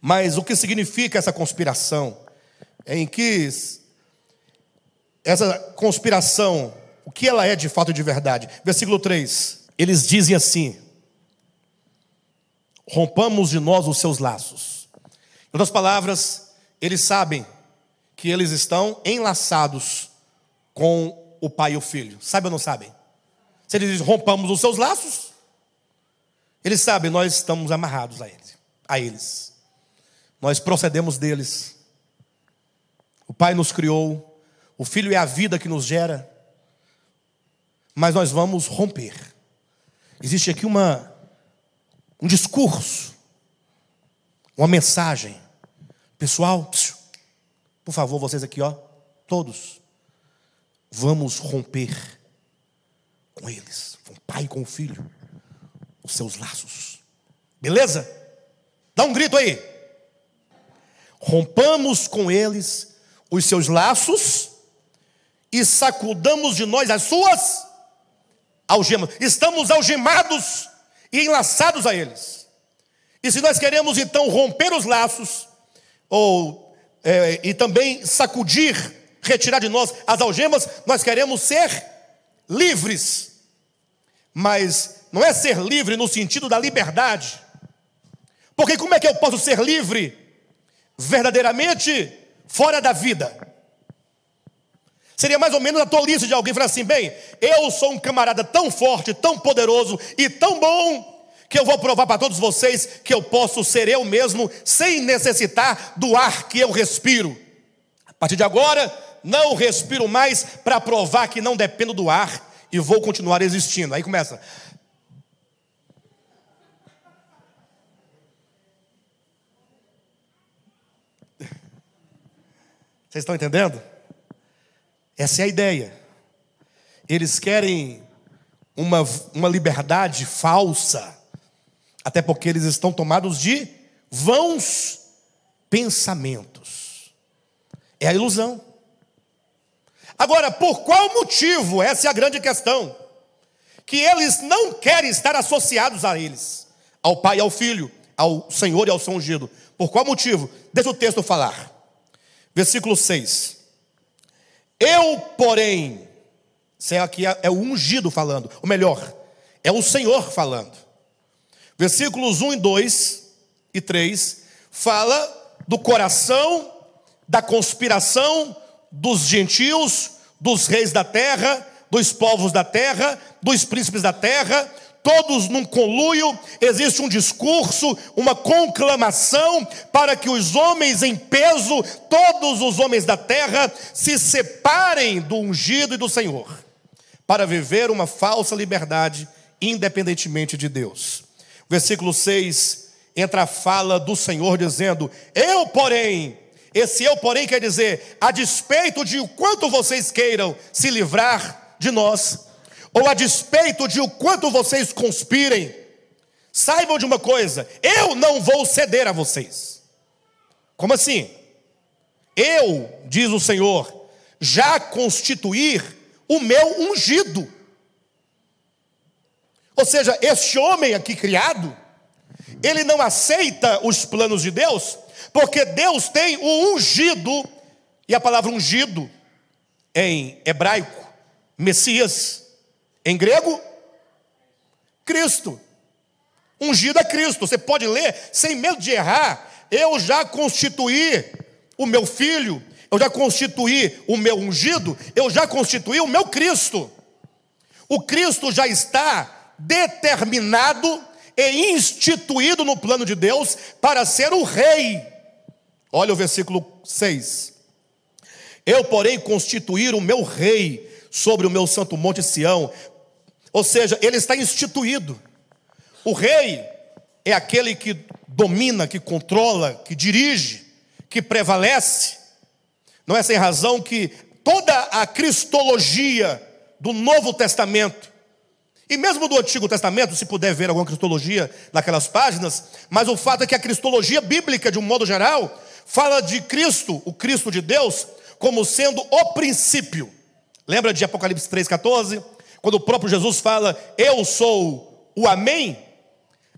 Mas o que significa essa conspiração? É em que essa conspiração, o que ela é de fato e de verdade? Versículo 3, eles dizem assim: rompamos de nós os seus laços. Em outras palavras, eles sabem que eles estão enlaçados com o Pai e o Filho. Sabem ou não sabem? Se eles dizem rompamos os seus laços, eles sabem, nós estamos amarrados a eles. Nós procedemos deles. O Pai nos criou, o Filho é a vida que nos gera, mas nós vamos romper. Existe aqui um discurso, uma mensagem. Pessoal, por favor, vocês aqui, ó, todos, vamos romper com eles, com o Pai e com o Filho, os seus laços. Beleza? Dá um grito aí. Rompamos com eles os seus laços e sacudamos de nós as suas algemas. Estamos algemados e enlaçados a eles. E se nós queremos então romper os laços, e também sacudir, retirar de nós as algemas, nós queremos ser livres. Mas não é ser livre no sentido da liberdade. Porque como é que eu posso ser livre verdadeiramente fora da vida? Seria mais ou menos a tolice de alguém falar assim: bem, eu sou um camarada tão forte, tão poderoso e tão bom, que eu vou provar para todos vocês que eu posso ser eu mesmo sem necessitar do ar que eu respiro. A partir de agora, não respiro mais para provar que não dependo do ar e vou continuar existindo. Aí começa. Vocês estão entendendo? Essa é a ideia. Eles querem uma liberdade falsa, até porque eles estão tomados de vãos pensamentos. É a ilusão. Agora, por qual motivo? Essa é a grande questão. Que eles não querem estar associados a eles, ao Pai e ao Filho, ao Senhor e ao seu ungido. Por qual motivo? Deixa o texto falar. Versículo 6. Eu, porém, isso aqui é o ungido falando, ou melhor, é o Senhor falando. Versículos 1 e 2 e 3 fala do coração, da conspiração dos gentios, dos reis da terra, dos povos da terra, dos príncipes da terra, todos num conluio. Existe um discurso, uma conclamação para que os homens em peso, todos os homens da terra, se separem do ungido e do Senhor, para viver uma falsa liberdade independentemente de Deus. Versículo 6, entra a fala do Senhor dizendo: eu, porém, esse eu, porém, quer dizer, a despeito de o quanto vocês queiram se livrar de nós, ou a despeito de o quanto vocês conspirem, saibam de uma coisa: eu não vou ceder a vocês. Como assim? Eu, diz o Senhor, já constituir o meu ungido. Ou seja, este homem aqui criado, ele não aceita os planos de Deus, porque Deus tem o ungido, e a palavra ungido, em hebraico, Messias, em grego, Cristo. Ungido é Cristo. Você pode ler sem medo de errar: eu já constituí o meu filho, eu já constituí o meu ungido, eu já constituí o meu Cristo. O Cristo já está determinado e instituído no plano de Deus para ser o rei. Olha o versículo 6. Eu, porém, constituir o meu rei sobre o meu santo monte Sião. Ou seja, ele está instituído. O rei é aquele que domina, que controla, que dirige, que prevalece. Não é sem razão que toda a cristologia do Novo Testamento, e mesmo do Antigo Testamento, se puder ver alguma cristologia naquelas páginas, mas o fato é que a cristologia bíblica, de um modo geral, fala de Cristo, o Cristo de Deus, como sendo o princípio. Lembra de Apocalipse 3,14? Quando o próprio Jesus fala: eu sou o Amém,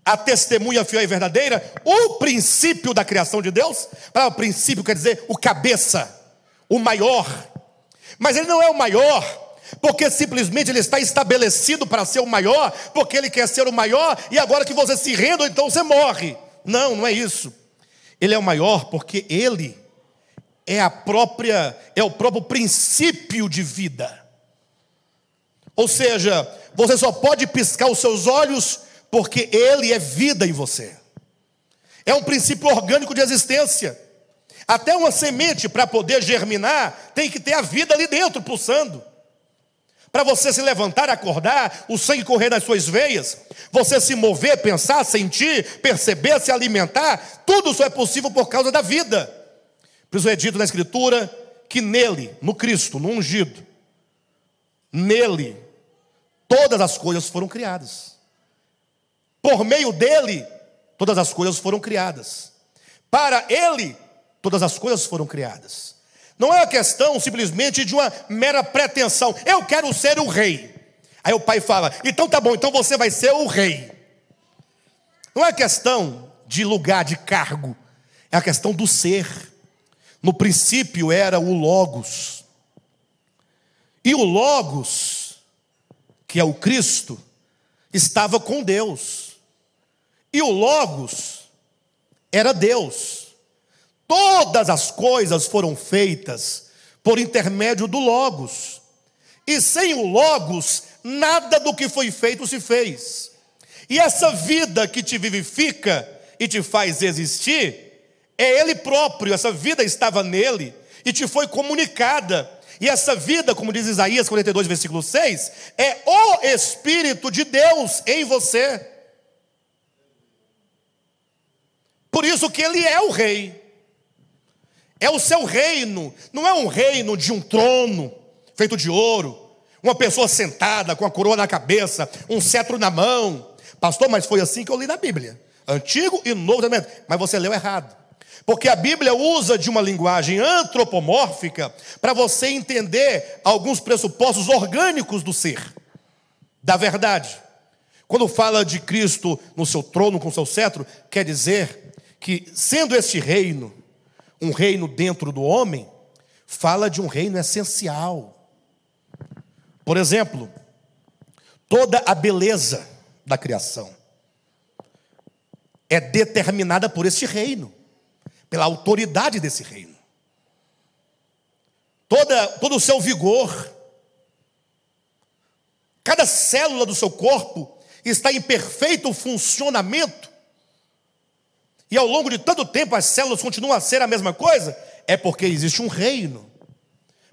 a testemunha fiel e verdadeira, o princípio da criação de Deus. O princípio quer dizer o cabeça, o maior. Mas ele não é o maior porque simplesmente ele está estabelecido para ser o maior, porque ele quer ser o maior, e agora que você se renda, então você morre. Não, não é isso. Ele é o maior porque ele é o próprio princípio de vida. Ou seja, você só pode piscar os seus olhos porque ele é vida em você. É um princípio orgânico de existência. Até uma semente, para poder germinar, tem que ter a vida ali dentro, pulsando. Para você se levantar, acordar, o sangue correr nas suas veias, você se mover, pensar, sentir, perceber, se alimentar, tudo só é possível por causa da vida. Por isso é dito na Escritura que nele, no Cristo, no ungido, nele, todas as coisas foram criadas. Por meio dele, todas as coisas foram criadas. Para ele, todas as coisas foram criadas. Não é uma questão simplesmente de uma mera pretensão: eu quero ser o rei. Aí o pai fala: então tá bom, então você vai ser o rei. Não é questão de lugar, de cargo. É a questão do ser. No princípio era o Logos. E o Logos, que é o Cristo, estava com Deus. E o Logos era Deus. Todas as coisas foram feitas por intermédio do Logos. E sem o Logos, nada do que foi feito se fez. E essa vida que te vivifica e te faz existir, é Ele próprio. Essa vida estava nele e te foi comunicada. E essa vida, como diz Isaías 42, versículo 6, é o Espírito de Deus em você. Por isso que Ele é o Rei. É o seu reino, não é um reino de um trono feito de ouro, uma pessoa sentada com a coroa na cabeça, um cetro na mão. Pastor, mas foi assim que eu li na Bíblia, Antigo e Novo Testamento. Mas você leu errado, porque a Bíblia usa de uma linguagem antropomórfica para você entender alguns pressupostos orgânicos do ser, da verdade. Quando fala de Cristo no seu trono com seu cetro, quer dizer que, sendo este reino um reino dentro do homem, fala de um reino essencial. Por exemplo, toda a beleza da criação é determinada por este reino, pela autoridade desse reino. Todo o seu vigor, cada célula do seu corpo está em perfeito funcionamento. E ao longo de tanto tempo as células continuam a ser a mesma coisa, é porque existe um reino.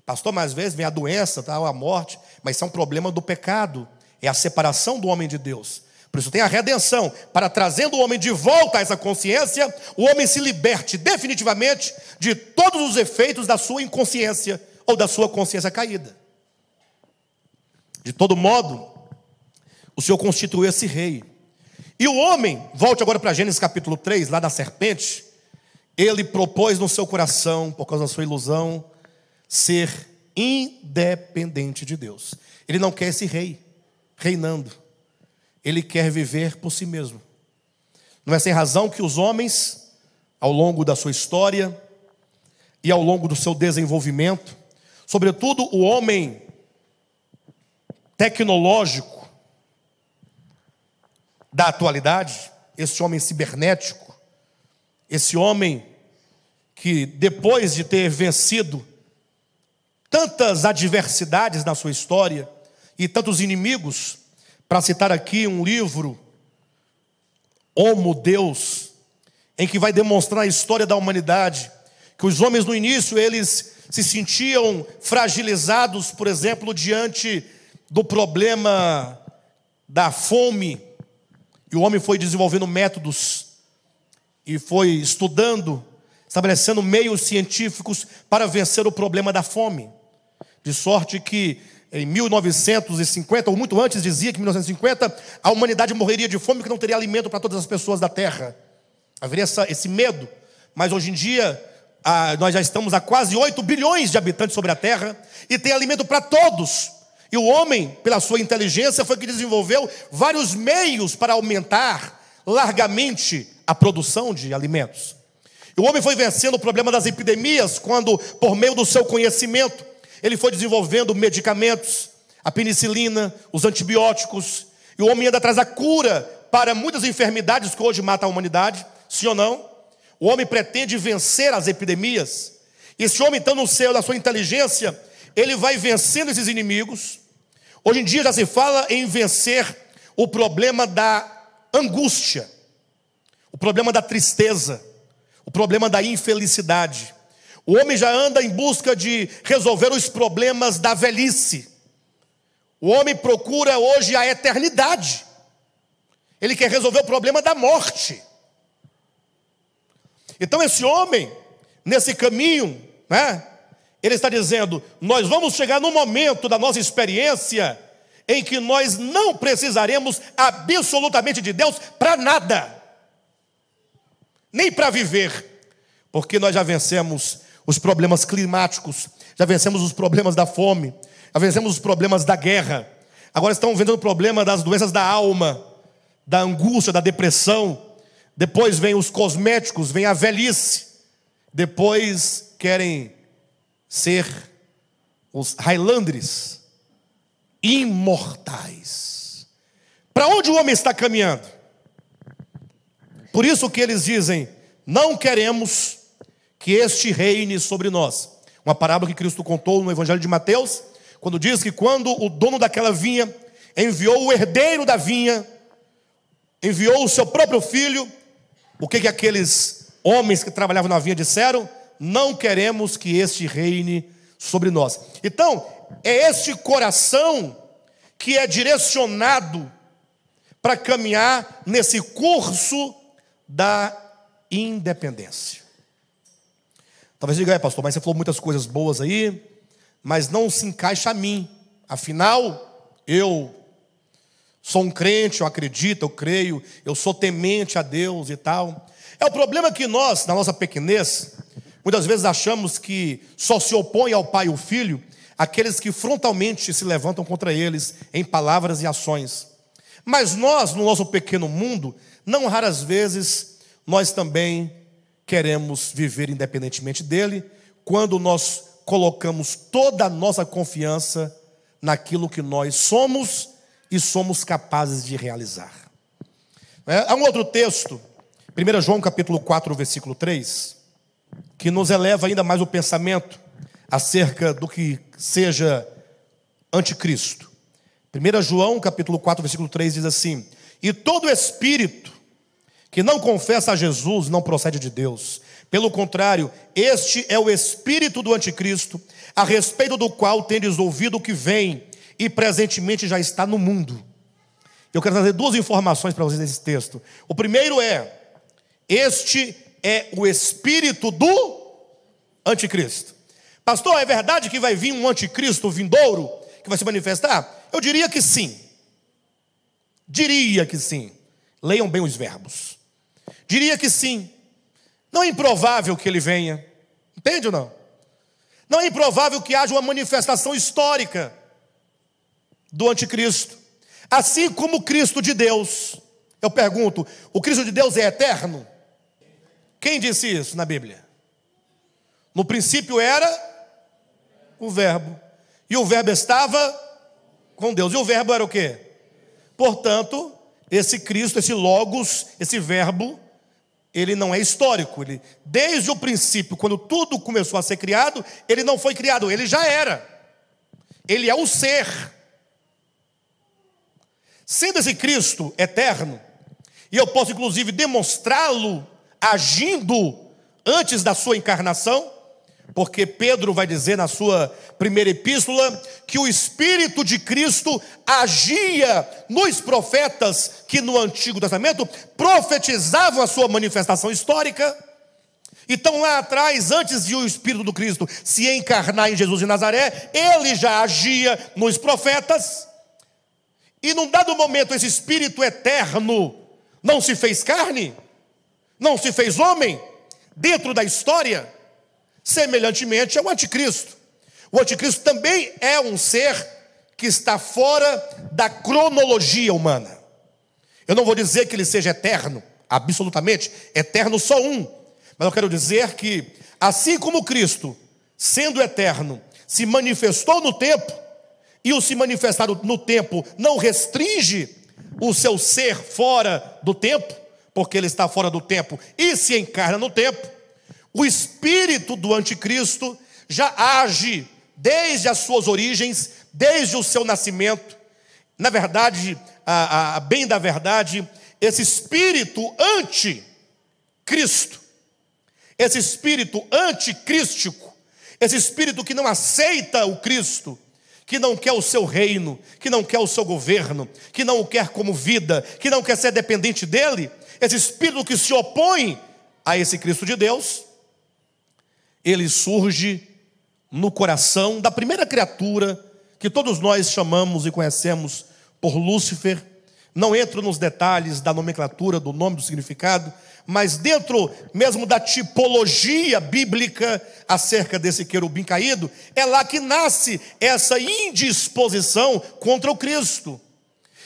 Pastor, mas às vezes vem a doença, a morte, mas isso é um problema do pecado. é a separação do homem de Deus. Por isso tem a redenção, para trazendo o homem de volta a essa consciência, o homem se liberte definitivamente de todos os efeitos da sua inconsciência ou da sua consciência caída. De todo modo, o Senhor constituiu esse rei. E o homem, volte agora para Gênesis capítulo 3, lá da serpente, ele propôs no seu coração, por causa da sua ilusão, ser independente de Deus. Ele não quer esse rei reinando. Ele quer viver por si mesmo. Não é sem razão que os homens, ao longo da sua história e ao longo do seu desenvolvimento, sobretudo o homem tecnológico da atualidade, esse homem cibernético, esse homem que depois de ter vencido tantas adversidades na sua história e tantos inimigos, para citar aqui um livro, Homo Deus, em que vai demonstrar a história da humanidade, que os homens no início eles se sentiam fragilizados, por exemplo, diante do problema da fome, e o homem foi desenvolvendo métodos e foi estudando, estabelecendo meios científicos para vencer o problema da fome, de sorte que em 1950, ou muito antes, dizia que em 1950 a humanidade morreria de fome porque não teria alimento para todas as pessoas da terra. Haveria esse medo. Mas hoje em dia, nós já estamos a quase 8 bilhões de habitantes sobre a terra e tem alimento para todos. E o homem, pela sua inteligência, foi que desenvolveu vários meios para aumentar largamente a produção de alimentos. E o homem foi vencendo o problema das epidemias quando, por meio do seu conhecimento, ele foi desenvolvendo medicamentos, a penicilina, os antibióticos, e o homem anda atrás da cura para muitas enfermidades que hoje matam a humanidade, sim ou não? O homem pretende vencer as epidemias, e esse homem, então, no céu da sua inteligência, ele vai vencendo esses inimigos. Hoje em dia já se fala em vencer o problema da angústia, o problema da tristeza, o problema da infelicidade. O homem já anda em busca de resolver os problemas da velhice. O homem procura hoje a eternidade. Ele quer resolver o problema da morte. Então esse homem, nesse caminho, né, ele está dizendo, nós vamos chegar num momento da nossa experiência em que nós não precisaremos absolutamente de Deus para nada. Nem para viver. Porque nós já vencemos os problemas climáticos, já vencemos os problemas da fome, já vencemos os problemas da guerra. Agora estamos vendo o problema das doenças da alma, da angústia, da depressão. Depois vem os cosméticos, vem a velhice. Depois querem ser os Highlanders, imortais. Para onde o homem está caminhando? Por isso que eles dizem, não queremos que este reine sobre nós. Uma parábola que Cristo contou no Evangelho de Mateus, quando diz que quando o dono daquela vinha enviou o herdeiro da vinha, enviou o seu próprio filho, o que aqueles homens que trabalhavam na vinha disseram? Não queremos que este reine sobre nós. Então, é este coração que é direcionado para caminhar nesse curso da independência. Talvez diga, pastor, mas você falou muitas coisas boas aí, mas não se encaixa a mim. Afinal, eu sou um crente, eu acredito, eu creio, eu sou temente a Deus e tal. É o problema que nós, na nossa pequenez, muitas vezes achamos que só se opõe ao pai e ao filho aqueles que frontalmente se levantam contra eles em palavras e ações. Mas nós, no nosso pequeno mundo, não raras vezes, nós também queremos viver independentemente dele, quando nós colocamos toda a nossa confiança naquilo que nós somos e somos capazes de realizar. Há um outro texto, 1 João capítulo 4, versículo 3, que nos eleva ainda mais o pensamento acerca do que seja anticristo. 1 João capítulo 4, versículo 3 diz assim, e todo espírito que não confessa a Jesus não procede de Deus. Pelo contrário, este é o espírito do anticristo, a respeito do qual tendes ouvido o que vem, e presentemente já está no mundo. Eu quero trazer duas informações para vocês nesse texto. O primeiro é: este é o espírito do anticristo. Pastor, é verdade que vai vir um anticristo vindouro que vai se manifestar? Eu diria que sim. Diria que sim. Leiam bem os verbos. Diria que sim. Não é improvável que ele venha. Entende ou não? Não é improvável que haja uma manifestação histórica do anticristo. Assim como o Cristo de Deus. Eu pergunto, o Cristo de Deus é eterno? Quem disse isso na Bíblia? No princípio era o Verbo. E o Verbo estava com Deus. E o Verbo era o quê? Portanto, esse Cristo, esse Logos, esse Verbo, ele não é histórico. Ele, desde o princípio, quando tudo começou a ser criado, ele não foi criado, ele já era. Ele é o ser. Sendo esse Cristo eterno, e eu posso inclusive demonstrá-lo agindo antes da sua encarnação, porque Pedro vai dizer na sua primeira epístola que o Espírito de Cristo agia nos profetas que no Antigo Testamento profetizavam a sua manifestação histórica. Então lá atrás, antes de o Espírito do Cristo se encarnar em Jesus de Nazaré, ele já agia nos profetas. E num dado momento esse Espírito eterno não se fez carne, não se fez homem dentro da história. Semelhantemente ao anticristo. O anticristo também é um ser que está fora da cronologia humana. Eu não vou dizer que ele seja eterno, absolutamente, eterno só um. Mas eu quero dizer que, assim como Cristo, sendo eterno, se manifestou no tempo, e o se manifestar no tempo não restringe o seu ser fora do tempo, porque ele está fora do tempo e se encarna no tempo, o espírito do anticristo já age desde as suas origens, desde o seu nascimento. Na verdade, bem da verdade, esse espírito anticristo, esse espírito anticrístico, esse espírito que não aceita o Cristo, que não quer o seu reino, que não quer o seu governo, que não o quer como vida, que não quer ser dependente dele, esse espírito que se opõe a esse Cristo de Deus, ele surge no coração da primeira criatura que todos nós chamamos e conhecemos por Lúcifer. Não entro nos detalhes da nomenclatura, do nome, do significado, mas dentro mesmo da tipologia bíblica acerca desse querubim caído, é lá que nasce essa indisposição contra o Cristo.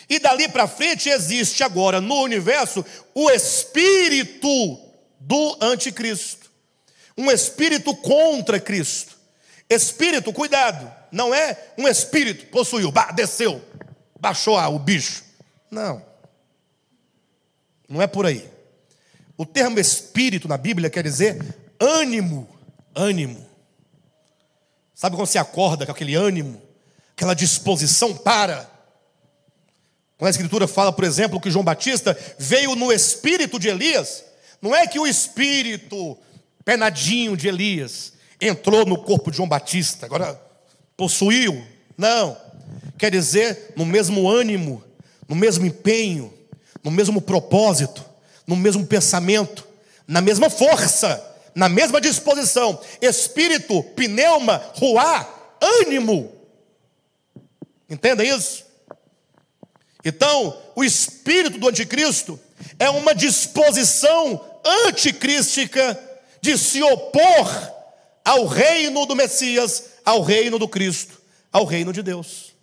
E dali para frente existe agora no universo o espírito do anticristo. Um espírito contra Cristo. Espírito, cuidado, não é um espírito, possuiu, desceu, baixou o bicho. Não. Não é por aí. O termo espírito na Bíblia quer dizer ânimo. Ânimo. Sabe quando você acorda com aquele ânimo, aquela disposição para? Quando a Escritura fala, por exemplo, que João Batista veio no espírito de Elias, não é que o espírito penadinho de Elias entrou no corpo de João Batista, agora possuiu. Não. Quer dizer, no mesmo ânimo, no mesmo empenho, no mesmo propósito, no mesmo pensamento, na mesma força, na mesma disposição. Espírito, pneuma, ruá, ânimo. Entendem isso? Então, o espírito do anticristo é uma disposição anticrística de se opor ao reino do Messias, ao reino do Cristo, ao reino de Deus.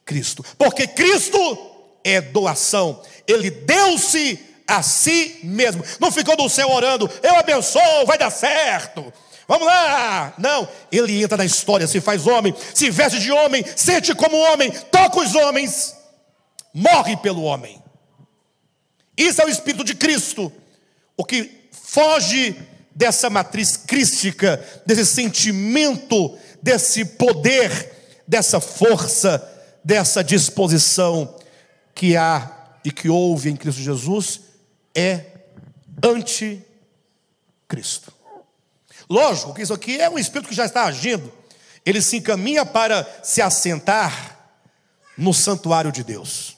Cristo. Porque Cristo é doação. Ele deu-se a si mesmo. Não ficou do céu orando, eu abençoo, vai dar certo. Vamos lá. Não, ele entra na história, se faz homem, se veste de homem, sente como homem, toca os homens, morre pelo homem. Isso é o Espírito de Cristo. O que foge dessa matriz crística, desse sentimento, desse poder, dessa força, dessa disposição que há e que houve em Cristo Jesus, é anticristo. Lógico que isso aqui é um espírito que já está agindo. Ele se encaminha para se assentar no santuário de Deus.